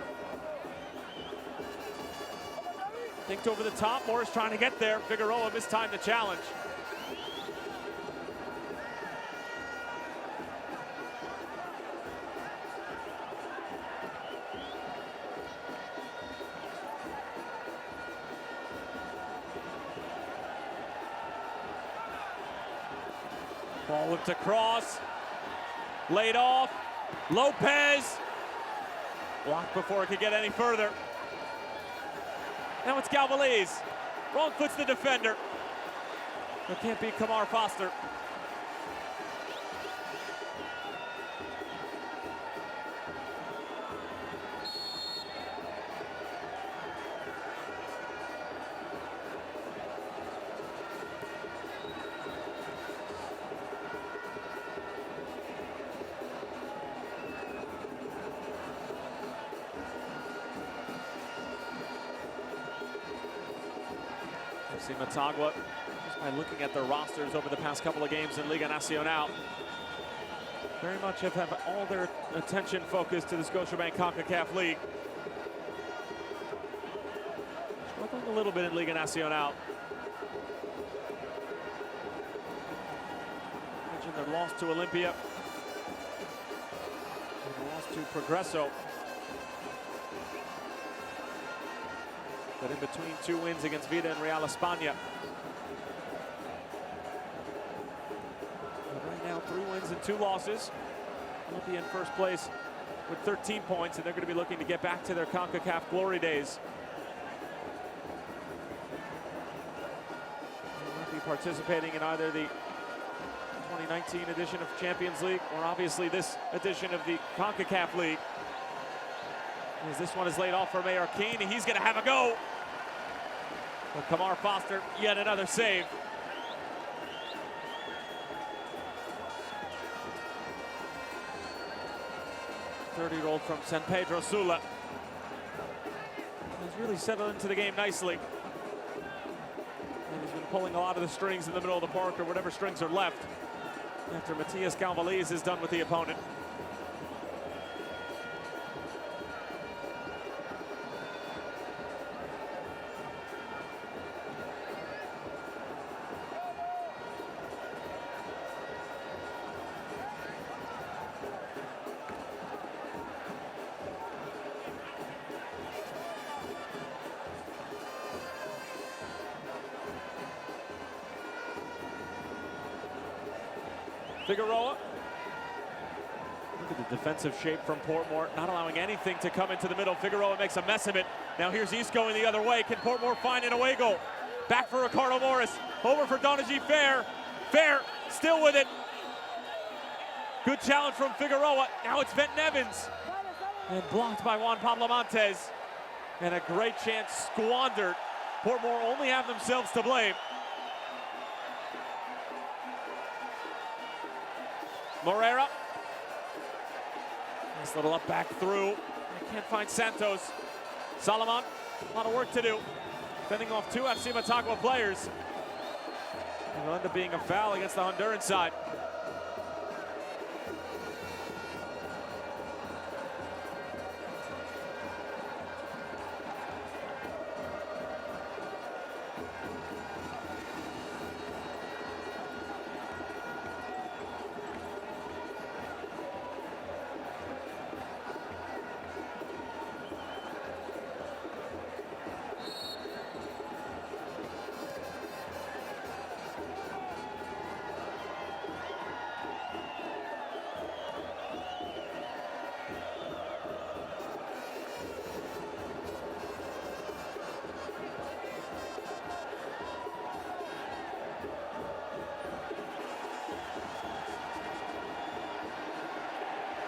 A: Kicked over the top. Morris trying to get there. Figueroa mistimed the challenge. Ball looked across, laid off, Lopez, blocked before it could get any further. Now it's Galvaliz, wrong foot's the defender. It can't beat Kamar Foster. FC Motagua, just by looking at their rosters over the past couple of games in Liga Nacional, very much have all their attention focused to the Scotiabank Concacaf League. Struggling a little bit in Liga Nacional. Mentioned their loss to Olympia. And loss to Progreso. But in between 2 wins against Vida and Real España. But right now, 3 wins and 2 losses. Olympia in first place with 13 points, and they're going to be looking to get back to their CONCACAF glory days. They will be participating in either the 2019 edition of Champions League or obviously this edition of the CONCACAF League. As this one is laid off for Mayor Keane, he's going to have a go. But Kamar Foster, yet another save. The 30-year-old from San Pedro Sula has really settled into the game nicely. And he's been pulling a lot of the strings in the middle of the park, or whatever strings are left, after Matias Galvaliz is done with the opponent. Figueroa. Look at the defensive shape from Portmore, not allowing anything to come into the middle. Figueroa makes a mess of it. Now here's East going the other way. Can Portmore find an away goal? Back for Ricardo Morris. Over for Donagy Fair. Fair still with it. Good challenge from Figueroa. Now it's Venton Evans. And blocked by Juan Pablo Montes. And a great chance squandered. Portmore only have themselves to blame. Morera. Nice little up back through. I can't find Santos. Salomon, a lot of work to do. Fending off 2 FC Motagua players. It'll end up being a foul against the Honduran side.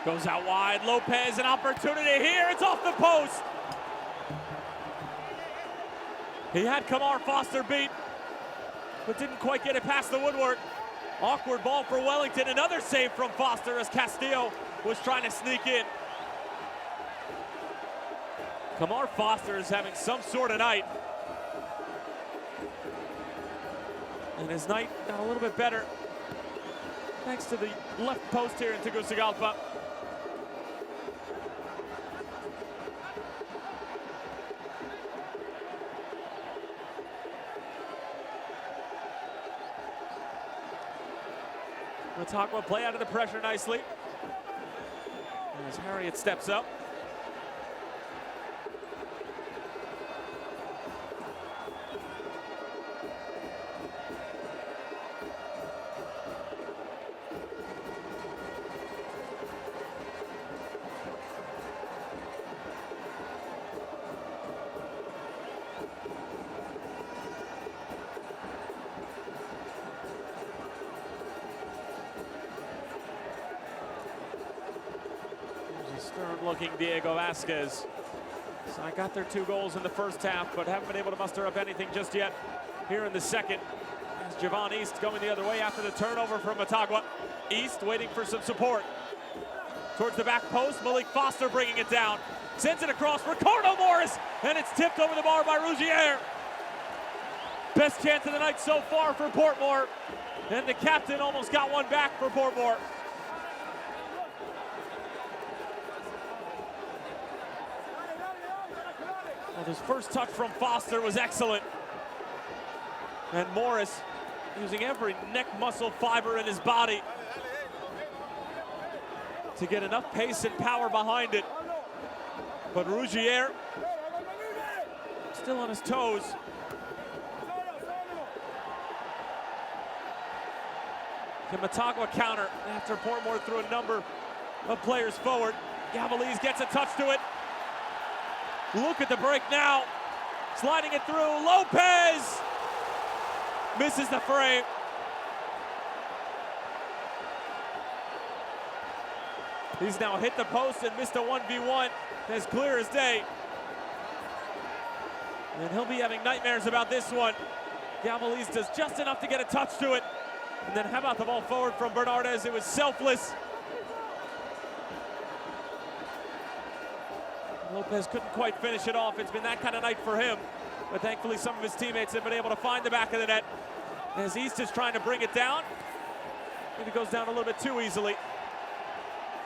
A: Goes out wide, Lopez, an opportunity here, it's off the post. He had Kamar Foster beat, but didn't quite get it past the woodwork. Awkward ball for Wellington, another save from Foster as Castillo was trying to sneak in. Kamar Foster is having some sort of night. And his night got a little bit better thanks to the left post here in Tegucigalpa. Motagua play out of the pressure nicely. As Harriet steps up. Stern-looking Diego Vasquez. So I got their 2 goals in the first half, but haven't been able to muster up anything just yet here in the second. As Javon East going the other way after the turnover from Motagua. East waiting for some support. Towards the back post, Malik Foster bringing it down. Sends it across, Ricardo Morris, and it's tipped over the bar by Rougier. Best chance of the night so far for Portmore. And the captain almost got one back for Portmore. Well, his first touch from Foster was excellent. And Morris using every neck muscle fiber in his body to get enough pace and power behind it. But Rougier still on his toes. Can Motagua counter after Portmore threw a number of players forward? Gavaliz gets a touch to it. Look at the break now. Sliding it through. Lopez misses the frame. He's now hit the post and missed a 1v1 as clear as day. And he'll be having nightmares about this one. Gavaliz does just enough to get a touch to it. And then how about the ball forward from Bernardes? It was selfless. Lopez couldn't quite finish it off. It's been that kind of night for him. But thankfully some of his teammates have been able to find the back of the net. As East is trying to bring it down. Maybe it goes down a little bit too easily.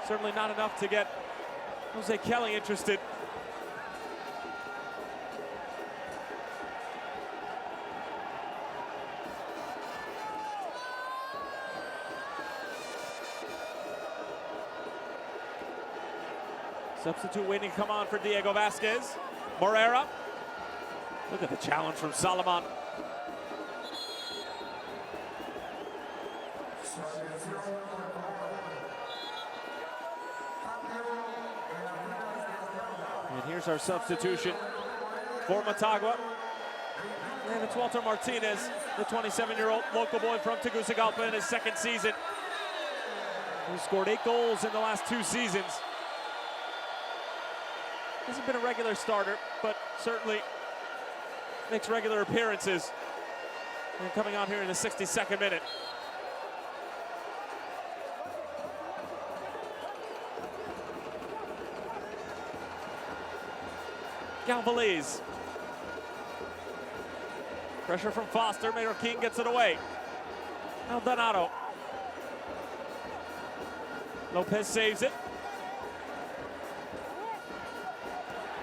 A: Certainly not enough to get Jose Kelly interested. Substitute waiting to come on for Diego Vasquez. Morera. Look at the challenge from Salomon. And here's our substitution for Motagua. And it's Walter Martinez, the 27-year-old local boy from Tegucigalpa in his second season. He scored 8 goals in the last 2 seasons. Hasn't been a regular starter, but certainly makes regular appearances. And coming on here in the 62nd minute. Gavaliz. Pressure from Foster. King gets it away. Maldonado. Lopez saves it.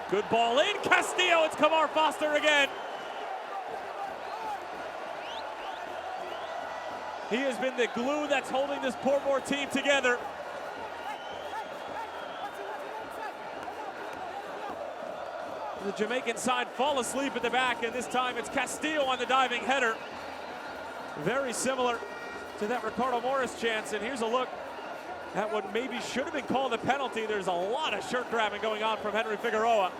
A: Good ball in. Castillo. It's Kamar Foster again. He has been the glue that's holding this Portmore team together. The Jamaican side fall asleep at the back, and this time it's Castillo on the diving header. Very similar to that Ricardo Morris chance, and here's a look at what maybe should have been called a penalty. There's a lot of shirt grabbing going on from Henry Figueroa.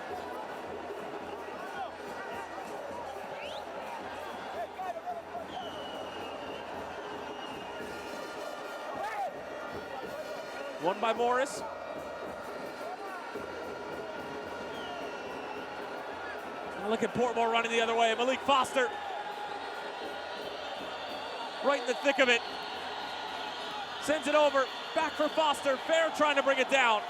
A: One by Morris. And look at Portmore running the other way. Malik Foster. Right in the thick of it. Sends it over. Back for Foster. Fair trying to bring it down.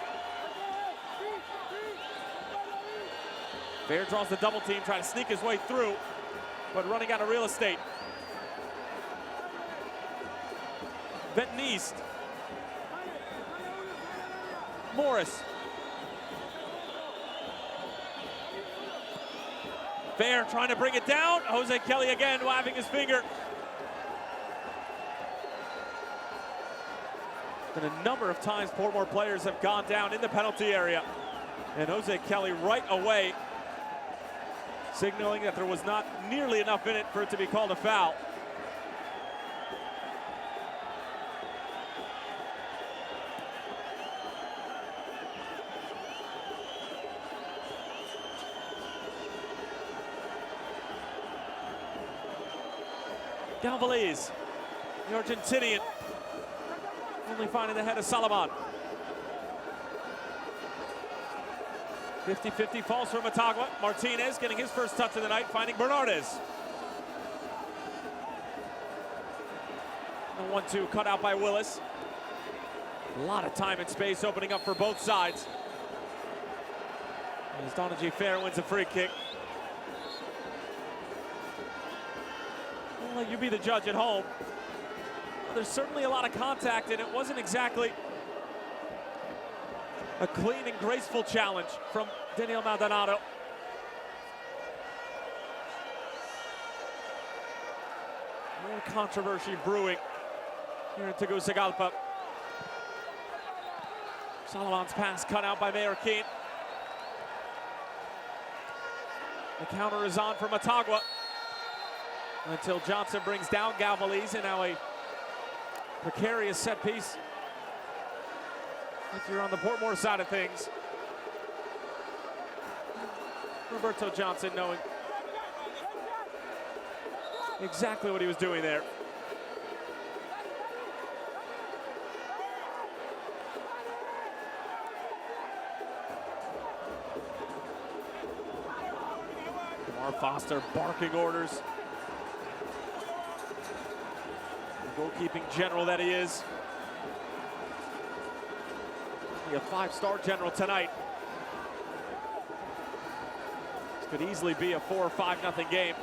A: Fair draws the double team, trying to sneak his way through, but running out of real estate. Benton East. Morris. Fair trying to bring it down. Jose Kelly again waving his finger. And a number of times Portmore players have gone down in the penalty area. And Jose Kelly right away signaling that there was not nearly enough in it for it to be called a foul. Gavaliz, the Argentinian, only finding the head of Salomon. 50-50 falls for Motagua. Martinez getting his first touch of the night, finding Bernardes. The 1-2 cut out by Willis. A lot of time and space opening up for both sides. As Donaji Fair wins a free kick. I'll let you be the judge at home. Well, there's certainly a lot of contact, and it wasn't exactly a clean and graceful challenge from Daniel Maldonado. More controversy brewing here in Tegucigalpa. Salaman's pass cut out by Mayor Keane. The counter is on for Motagua until Johnson brings down Galvaliz, and now a precarious set piece if you're on the Portmore side of things. Roberto Johnson knowing exactly what he was doing there. Kamar Foster barking orders. The goalkeeping general that he is. A 5-star general tonight. This could easily be a 4 or 5-0 game,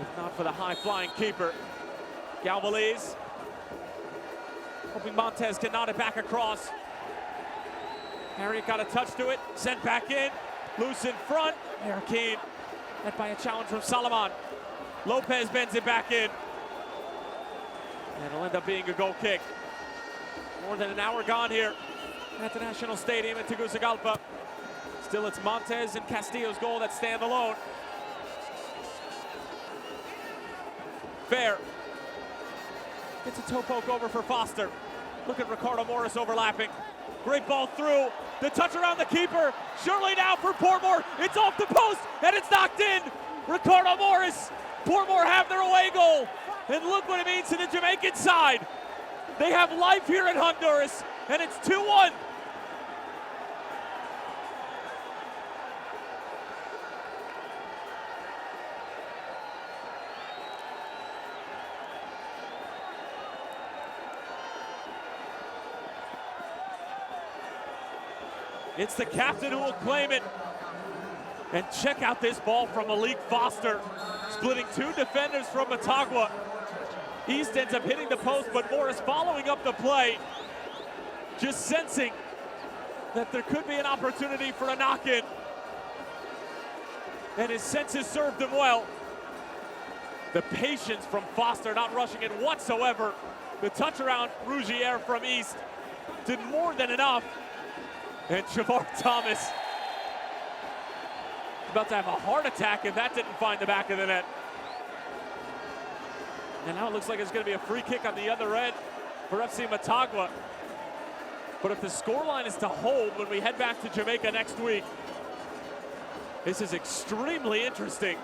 A: if not for the high-flying keeper. Galvaliz, hoping Montez can nod it back across. Harriet got a touch to it, sent back in, loose in front. Keane, met by a challenge from Salaman. Lopez bends it back in, and it'll end up being a goal kick. More than an hour gone here at the National Stadium in Tegucigalpa. Still, it's Montez and Castillo's goal that stand alone. Fair. Gets a toe poke over for Foster. Look at Ricardo Morris overlapping. Great ball through. The touch around the keeper. Surely now for Portmore. It's off the post and it's knocked in. Ricardo Morris. Portmore have their away goal. And look what it means to the Jamaican side. They have life here in Honduras, and it's 2-1. It's the captain who will claim it. And check out this ball from Malik Foster, splitting 2 defenders from Motagua. East ends up hitting the post, but Morris following up the play, just sensing that there could be an opportunity for a knock-in. And his senses served him well. The patience from Foster, not rushing it whatsoever. The touch around Rougier from East did more than enough. And Shavar Thomas about to have a heart attack if that didn't find the back of the net. And now it looks like it's going to be a free kick on the other end for FC Motagua. But if the scoreline is to hold when we head back to Jamaica next week, this is extremely interesting.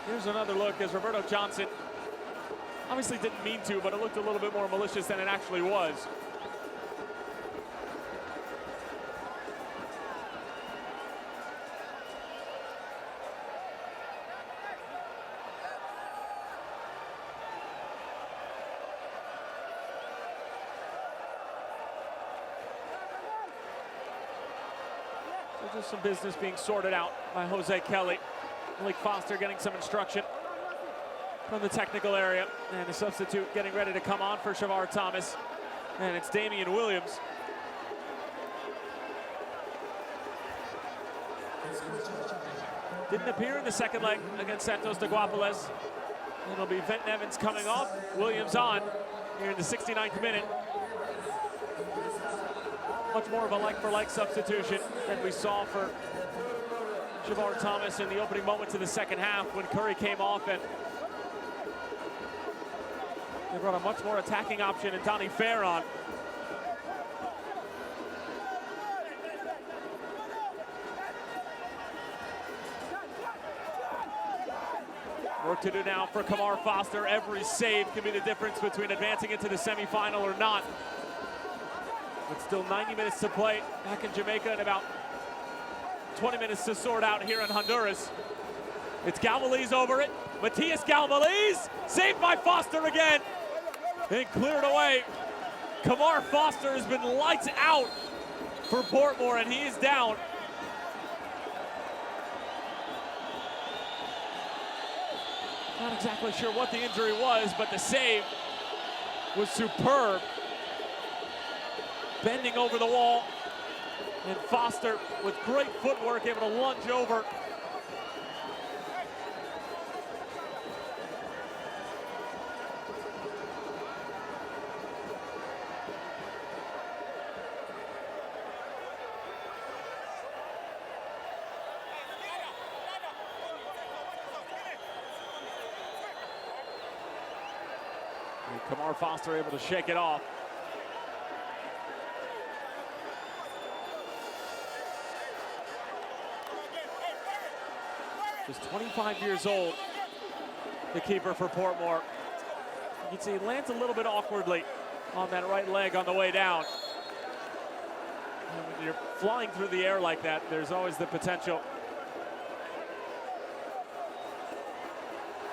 A: Here's another look as Roberto Johnson obviously didn't mean to, but it looked a little bit more malicious than it actually was. So just some business being sorted out by Jose Kelly. Malik Foster getting some instruction from the technical area, and a substitute getting ready to come on for Shavar Thomas, and it's Damian Williams. Didn't appear in the second leg against Santos de Guapiles. It'll be Venton Evans coming off, Williams on here in the 69th minute. Much more of a like-for-like substitution than we saw for Shavar Thomas in the opening moments of the second half when Curry came off, and they brought a much more attacking option in Donnie Fair on. Work to do now for Kamar Foster. Every save can be the difference between advancing into the semifinal or not. But still 90 minutes to play back in Jamaica and about 20 minutes to sort out here in Honduras. It's Galvaliz over it. Matias Galvaliz, saved by Foster again. And cleared away. Kamar Foster has been lights out for Portmore, and he is down. Not exactly sure what the injury was, but the save was superb. Bending over the wall, and Foster with great footwork able to lunge over. And Kamar Foster able to shake it off. Just 25 years old, the keeper for Portmore. You can see he lands a little bit awkwardly on that right leg on the way down. And when you're flying through the air like that, there's always the potential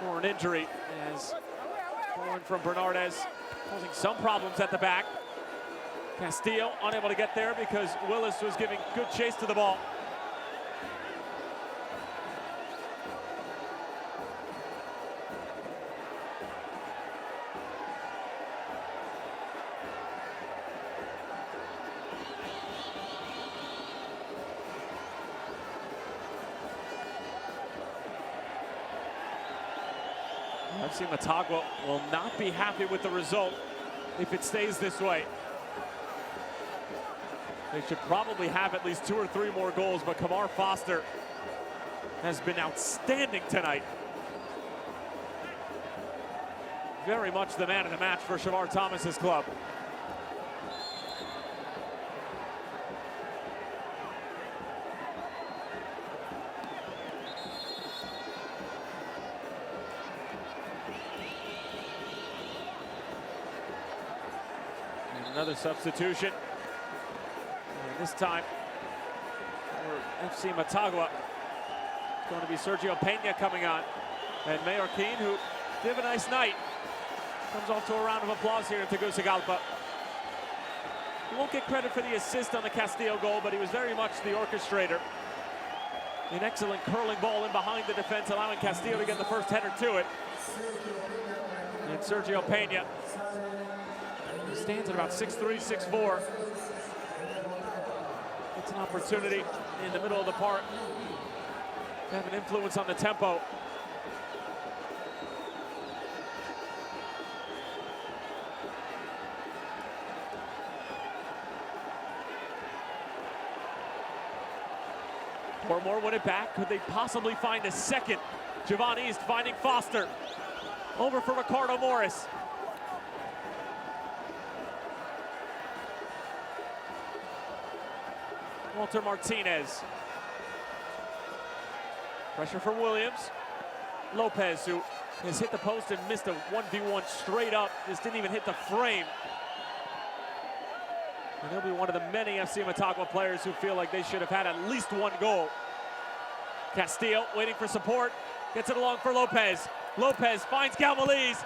A: for an injury, as going from Bernardes causing some problems at the back. Castillo unable to get there because Willis was giving good chase to the ball. FC Motagua will not be happy with the result if it stays this way. They should probably have at least 2 or 3 more goals, but Kamar Foster has been outstanding tonight. Very much the man of the match for Shavar Thomas's club. Another substitution. And this time for FC Motagua, it's going to be Sergio Pena coming on. And Mayor Keane, who did have a nice night, comes off to a round of applause here in Tegucigalpa. He won't get credit for the assist on the Castillo goal, but he was very much the orchestrator. An excellent curling ball in behind the defense, allowing Castillo to get the first header to it. And Sergio Pena stands at about 6'3", 6'4". It's an opportunity in the middle of the park to have an influence on the tempo. Portmore win it back. Could they possibly find a second? Javon East finding Foster. Over for Ricardo Morris. Walter Martinez. Pressure from Williams. Lopez, who has hit the post and missed a 1v1 straight up. Just didn't even hit the frame. And he'll be one of the many FC Motagua players who feel like they should have had at least 1 goal. Castillo waiting for support. Gets it along for Lopez. Lopez finds Galvaliz.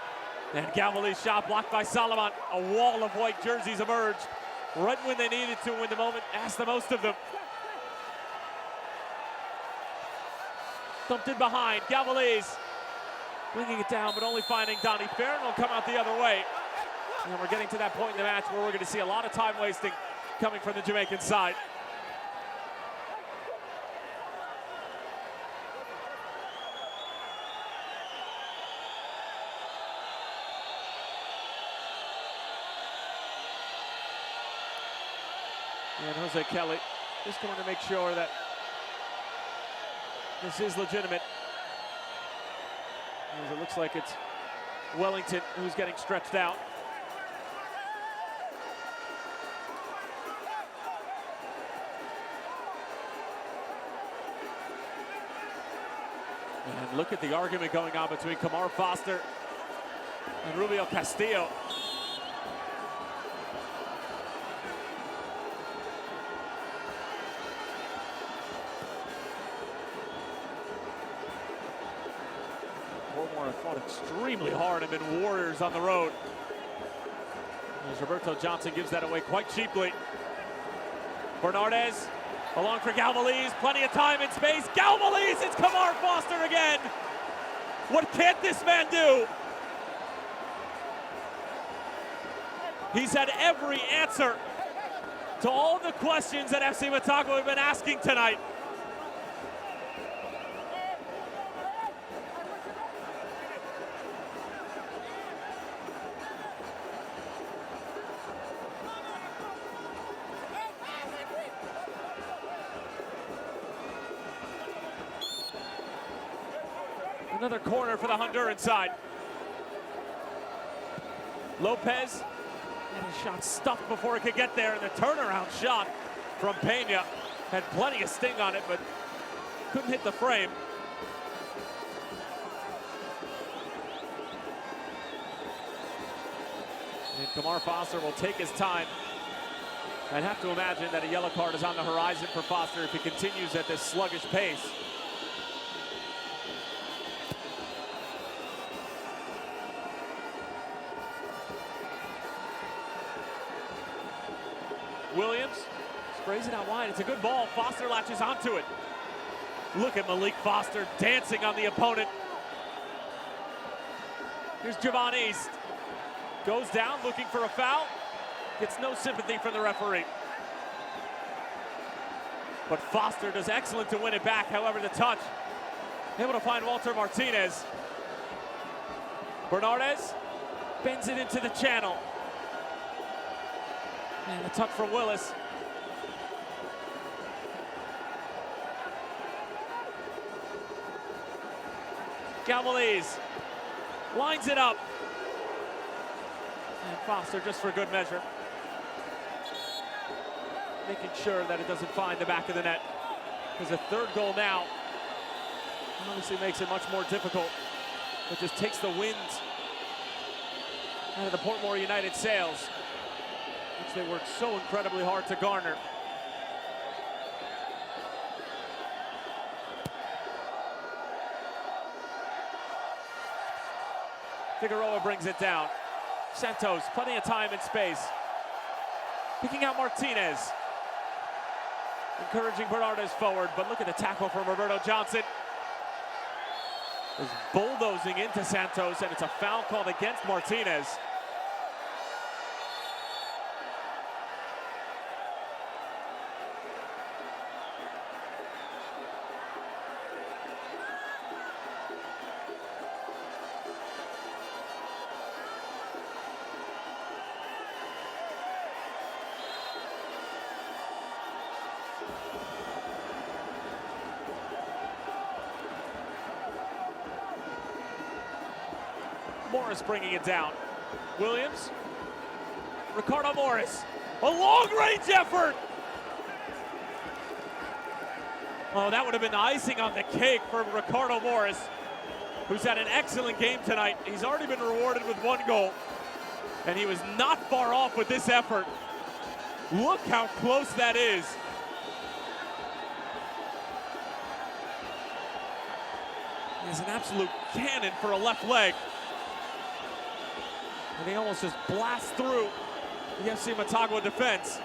A: And Galvaliz shot blocked by Salaman. A wall of white jerseys emerged right when they needed to, when the moment asked the most of them. Dumped in behind, Galvaliz bringing it down, but only finding Donnie Farron will come out the other way. And we're getting to that point in the match where we're going to see a lot of time wasting coming from the Jamaican side. And Jose Kelly just going to make sure that this is legitimate. As it looks like it's Wellington who's getting stretched out. And look at the argument going on between Kamar Foster and Rubio Castillo. Portmore have fought extremely hard and been warriors on the road. As Roberto Johnson gives that away quite cheaply. Bernardes along for Galvaliz, plenty of time and space. Galvaliz, it's Kamar Foster again. What can't this man do? He's had every answer to all the questions that FC Motagua have been asking tonight. Another corner for the Honduran side. Lopez and his shot stuffed before it could get there, and the turnaround shot from Pena had plenty of sting on it, but couldn't hit the frame. And Kamar Foster will take his time. I'd have to imagine that a yellow card is on the horizon for Foster if he continues at this sluggish pace. Williams sprays it out wide. It's a good ball. Foster latches onto it. Look at Malik Foster dancing on the opponent. Here's Javon East. Goes down looking for a foul. Gets no sympathy from the referee. But Foster does excellent to win it back. However, the touch. Able to find Walter Martinez. Bernardes bends it into the channel. And a tuck from Willis. Galvaliz lines it up. And Foster just for good measure. Making sure that it doesn't find the back of the net. Because a third goal now obviously makes it much more difficult. It just takes the wind out of the Portmore United sails, which they worked so incredibly hard to garner. Figueroa brings it down. Santos, plenty of time and space. Picking out Martinez. Encouraging Bernardes forward, but look at the tackle from Roberto Johnson. Is bulldozing into Santos, and it's a foul called against Martinez. Morris bringing it down. Williams. Ricardo Morris. A long-range effort. Oh, that would have been the icing on the cake for Ricardo Morris, who's had an excellent game tonight. He's already been rewarded with 1 goal, and he was not far off with this effort. Look how close that is. He's an absolute cannon for a left leg. And he almost just blasts through the FC Motagua defense.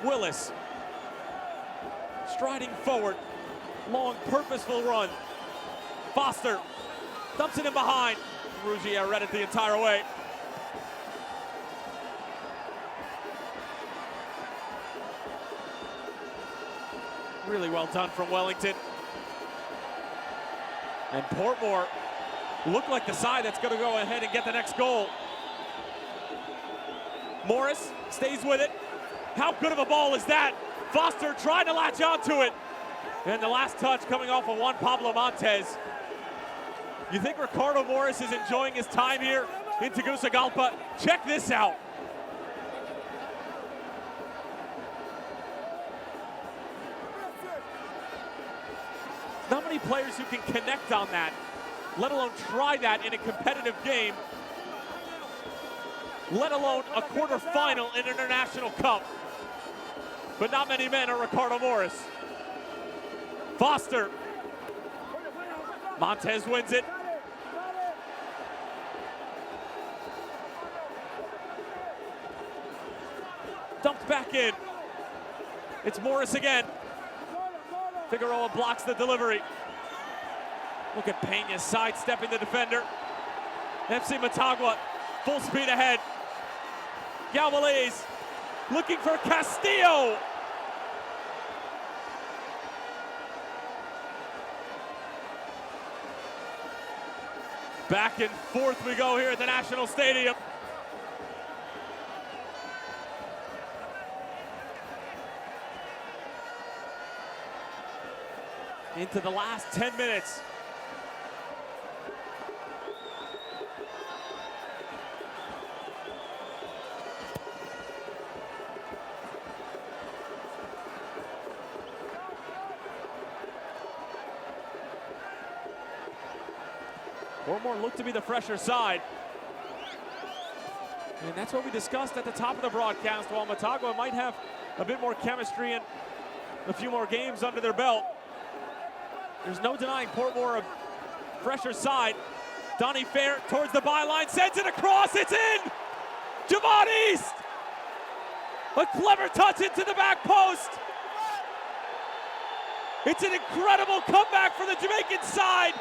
A: Willis striding forward, long purposeful run. Foster dumps it in behind. Ruggier read it the entire way. Really well done from Wellington. And Portmore look like the side that's going to go ahead and get the next goal. Morris stays with it. How good of a ball is that? Foster trying to latch onto it. And the last touch coming off of Juan Pablo Montes. You think Ricardo Morris is enjoying his time here in Tegucigalpa? Check this out. Not many players who can connect on that, let alone try that in a competitive game, let alone a quarterfinal in International Cup. but not many men are Ricardo Morris. Foster. Montez wins it. Dumped back in. It's Morris again. Figueroa blocks the delivery. Look at Pena sidestepping the defender. FC Motagua full speed ahead. Galvez looking for Castillo. Back and forth we go here at the National Stadium. Into the last 10 minutes. Portmore looked to be the fresher side. And that's what we discussed at the top of the broadcast. While Motagua might have a bit more chemistry and a few more games under their belt, there's no denying Portmore a fresher side. Donnie Fair towards the byline, sends it across, it's in! Javon East! A clever touch into the back post. It's an incredible comeback for the Jamaican side.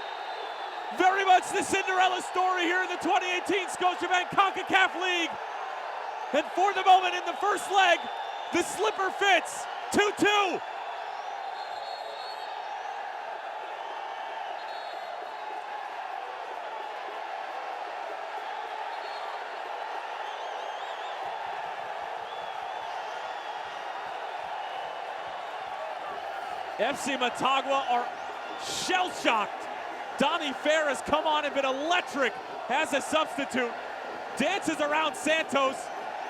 A: Very much the Cinderella story here in the 2018 Scotiabank Concacaf League. And for the moment in the first leg, the slipper fits, 2-2. FC Motagua are shell-shocked. Donnie Fair has come on and been electric as a substitute. Dances around Santos,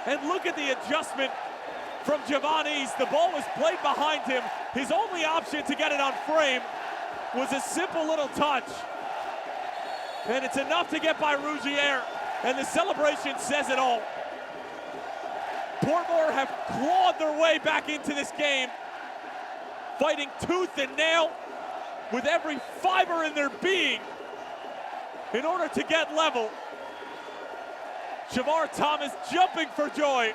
A: and look at the adjustment from Javon East. The ball was played behind him. His only option to get it on frame was a simple little touch. And it's enough to get by Rougier, and the celebration says it all. Portmore have clawed their way back into this game, fighting tooth and nail with every fiber in their being in order to get level. Shavar Thomas jumping for joy.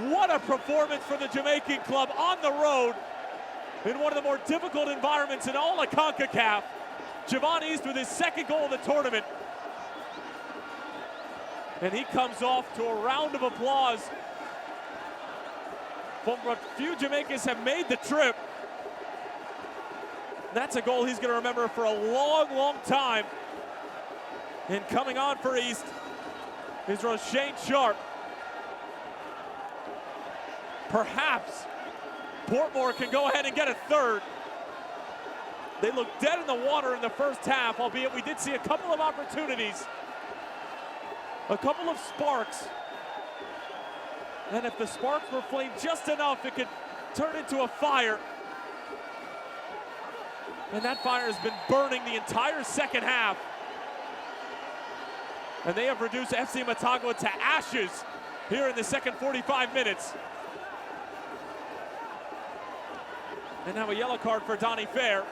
A: What a performance for the Jamaican club on the road in one of the more difficult environments in all of CONCACAF. Javon East with his second goal of the tournament. And he comes off to a round of applause from what few Jamaicans have made the trip. That's a goal he's going to remember for a long, long time. And coming on for East is Roshane Sharp. Perhaps Portmore can go ahead and get a third. They looked dead in the water in the first half, albeit we did see a couple of opportunities, a couple of sparks. And if the sparks were flamed just enough, it could turn into a fire. And that fire has been burning the entire second half. And they have reduced FC Motagua to ashes here in the second 45 minutes. And now a yellow card for Donnie Fair.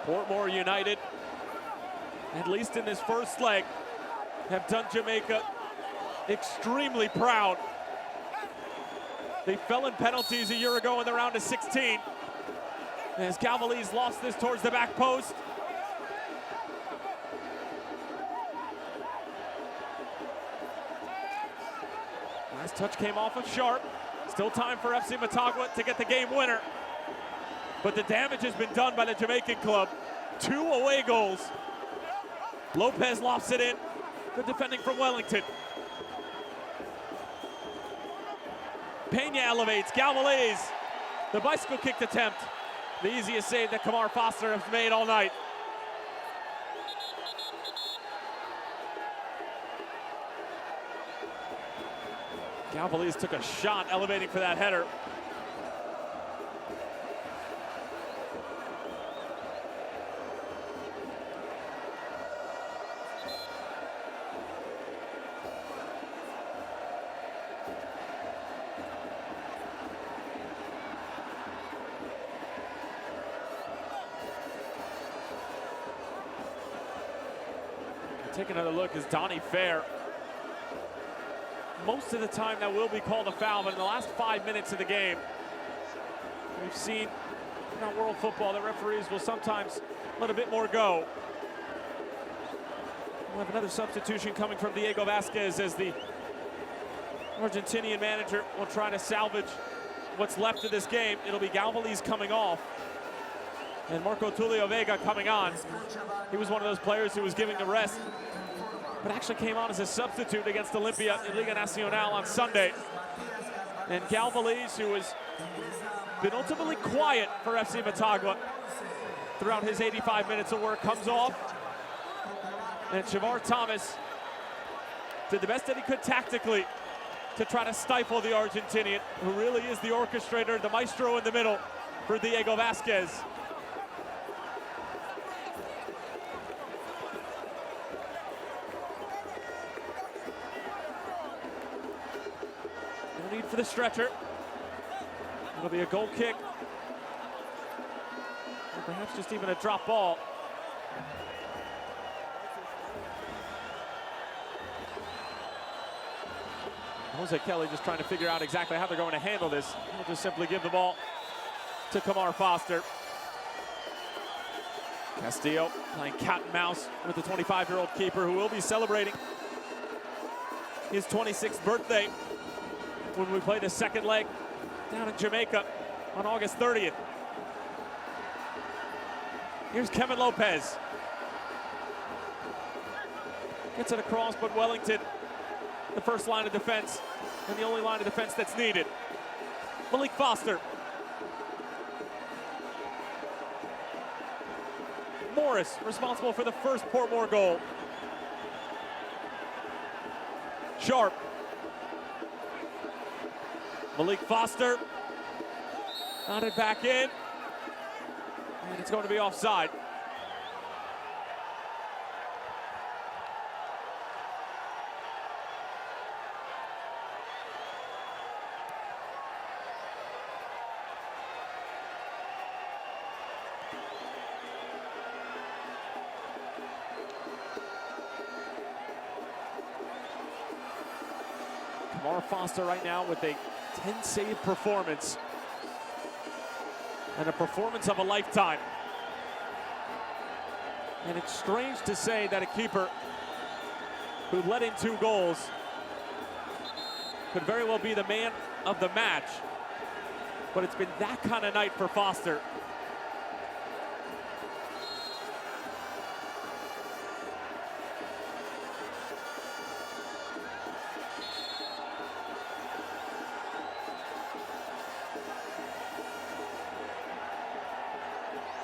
A: Portmore United, at least in this first leg, have done Jamaica extremely proud. They fell in penalties a year ago in the round of 16. As Galvez lost this towards the back post. Last touch came off of Sharp. Still time for FC Motagua to get the game winner. But the damage has been done by the Jamaican club. 2 away goals. Lopez lofts it in. Good defending from Wellington. Pena elevates. Galvez, the bicycle kick attempt. The easiest save that Kamar Foster has made all night. Galvaliz took a shot elevating for that header. Take another look as Donnie Fair. Most of the time that will be called a foul, but in the last 5 minutes of the game, we've seen in our world football that referees will sometimes let a bit more go. We'll have another substitution coming from Diego Vasquez as the Argentinian manager will try to salvage what's left of this game. It'll be Galvaliz coming off and Marco Tulio Vega coming on. He was one of those players who was giving the rest, but actually came on as a substitute against Olimpia in Liga Nacional on Sunday. And Galvaliz, who has been ultimately quiet for FC Motagua throughout his 85 minutes of work, comes off. And Shavar Thomas did the best that he could tactically to try to stifle the Argentinian, who really is the orchestrator, the maestro in the middle for Diego Vasquez. No need for the stretcher. It'll be a goal kick, or perhaps just even a drop ball. Jose Kelly just trying to figure out exactly how they're going to handle this. We'll just simply give the ball to Kamar Foster. Castillo playing cat and mouse with the 25-year-old keeper, who will be celebrating his 26th birthday when we play the second leg down in Jamaica on August 30th. Here's Kevin Lopez. Gets it across, but Wellington, the first line of defense, and the only line of defense that's needed. Malik Foster. Morris, responsible for the first Portmore goal. Sharp. Malik Foster. Nodded back in. And it's going to be offside. Kamar Foster right now with a 10-save performance and a performance of a lifetime. And it's strange to say that a keeper who let in 2 goals could very well be the man of the match, but it's been that kind of night for Foster.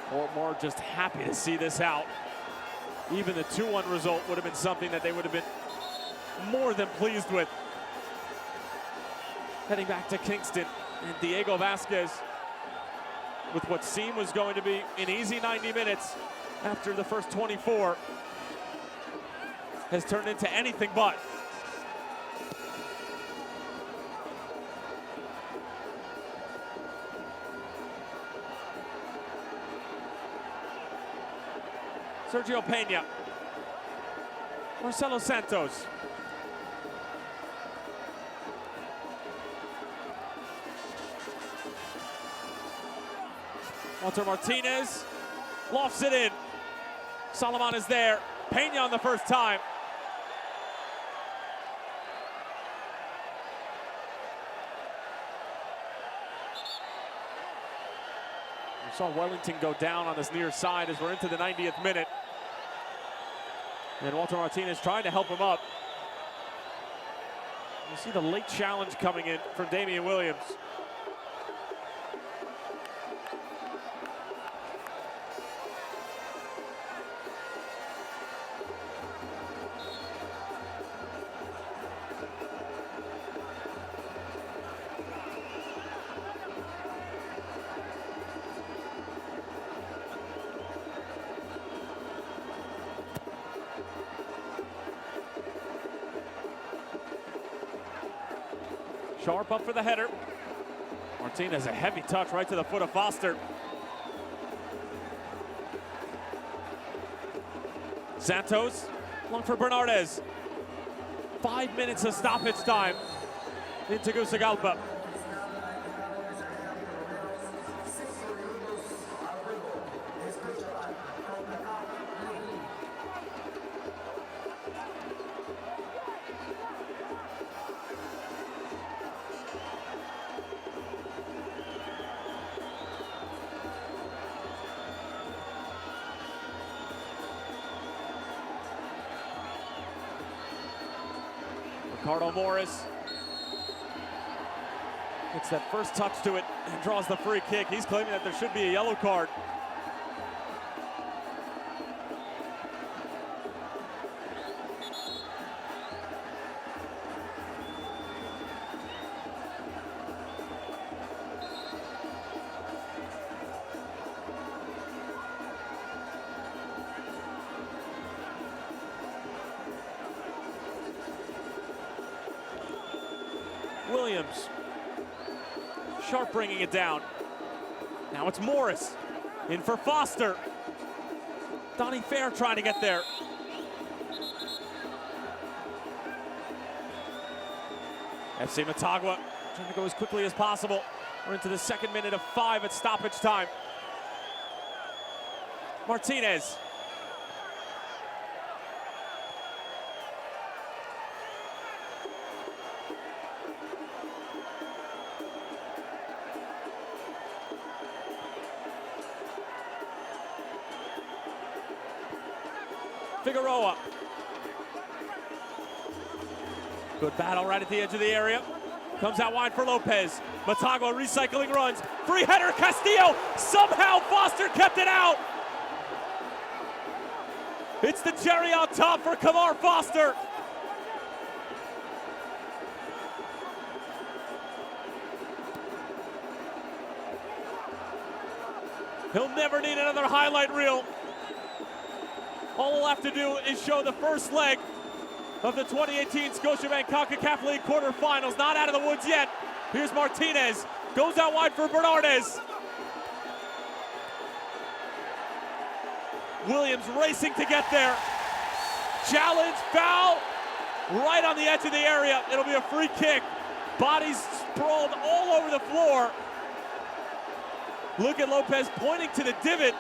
A: Portmore just happy to see this out. Even the 2-1 result would have been something that they would have been more than pleased with. Heading back to Kingston, and Diego Vasquez, with what seemed was going to be an easy 90 minutes after the first 24, has turned into anything but. Sergio Peña, Marcelo Santos. Walter Martinez lofts it in. Solomon is there. Peña on the first time. We saw Wellington go down on this near side as we're into the 90th minute. And Walter Martinez trying to help him up. You see the late challenge coming in from Damian Williams. Sharp up for the header. Martinez, a heavy touch right to the foot of Foster. Santos, long for Bernardes. 5 minutes of stoppage time in Tegucigalpa. Ricardo Morris gets that first touch to it and draws the free kick. He's claiming that there should be a yellow card. Williams, Sharp bringing it down. Now it's Morris, in for Foster. Donnie Fair trying to get there. FC Motagua trying to go as quickly as possible. We're into the second minute of 5 at stoppage time. Martinez. Figueroa. Good battle right at the edge of the area. Comes out wide for Lopez. Motagua recycling runs. Free header, Castillo. Somehow Foster kept it out. It's the cherry on top for Kamar Foster. He'll never need another highlight reel. All he'll have to do is show the first leg of the 2018 Scotiabank Concacaf League quarterfinals. Not out of the woods yet. Here's Martinez. Goes out wide for Bernardes. Williams racing to get there. Challenge, foul, right on the edge of the area. It'll be a free kick. Bodies sprawled all over the floor. Look at Lopez pointing to the divot,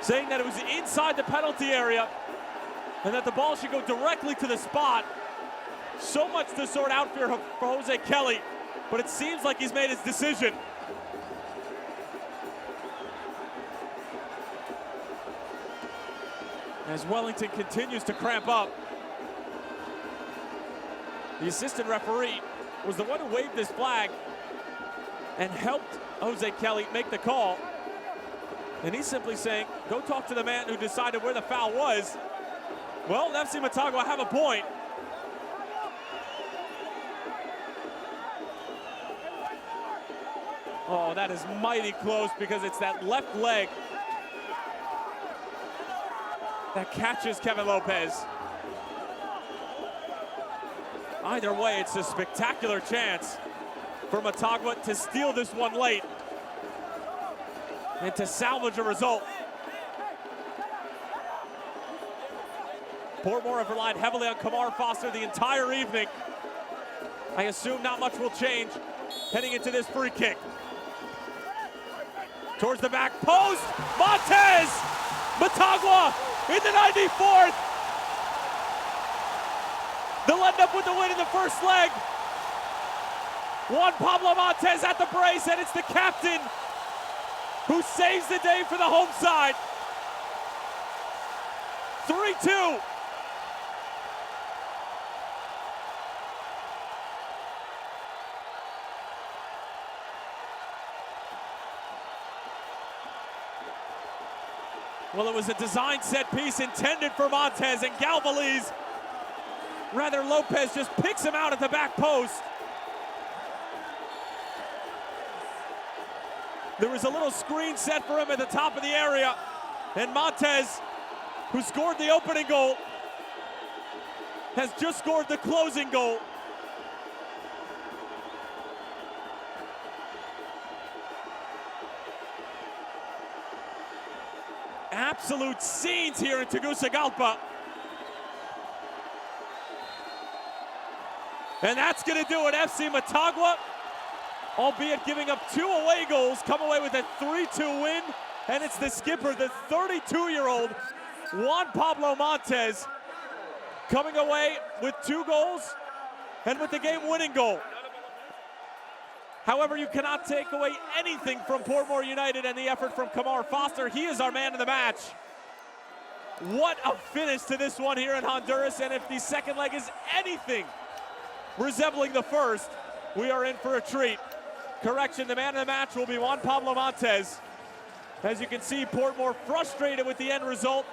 A: saying that it was inside the penalty area and that the ball should go directly to the spot. So much to sort out for Jose Kelly, but it seems like he's made his decision. As Wellington continues to cramp up, the assistant referee was the one who waved this flag and helped Jose Kelly make the call. And he's simply saying, go talk to the man who decided where the foul was. Well, FC Motagua have a point. Oh, that is mighty close because it's that left leg that catches Kevin Lopez. Either way, it's a spectacular chance for Motagua to steal this one late and to salvage a result. Portmore have relied heavily on Kamar Foster the entire evening. I assume not much will change heading into this free kick. Towards the back post, Montez! Motagua in the 94th. They'll end up with the win in the first leg. Juan Pablo Montez at the brace, and it's the captain who saves the day for the home side. 3-2. Well, it was a design set piece intended for Montez, and Galvaliz, rather Lopez, just picks him out at the back post. There was a little screen set for him at the top of the area, and Montez, who scored the opening goal, has just scored the closing goal. Absolute scenes here in Tegucigalpa. And that's going to do it. FC Motagua, albeit giving up 2 away goals, come away with a 3-2 win. And it's the skipper, the 32-year-old Juan Pablo Montes, coming away with 2 goals and with the game-winning goal. However, you cannot take away anything from Portmore United and the effort from Kamar Foster. He is our man of the match. What a finish to this one here in Honduras. And if the second leg is anything resembling the first, we are in for a treat. Correction, the man of the match will be Juan Pablo Montes. As you can see, Portmore frustrated with the end result,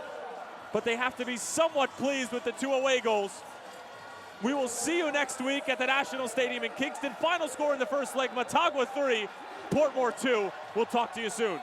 A: but they have to be somewhat pleased with the 2 away goals. We will see you next week at the National Stadium in Kingston. Final score in the first leg, Motagua 3, Portmore 2. We'll talk to you soon.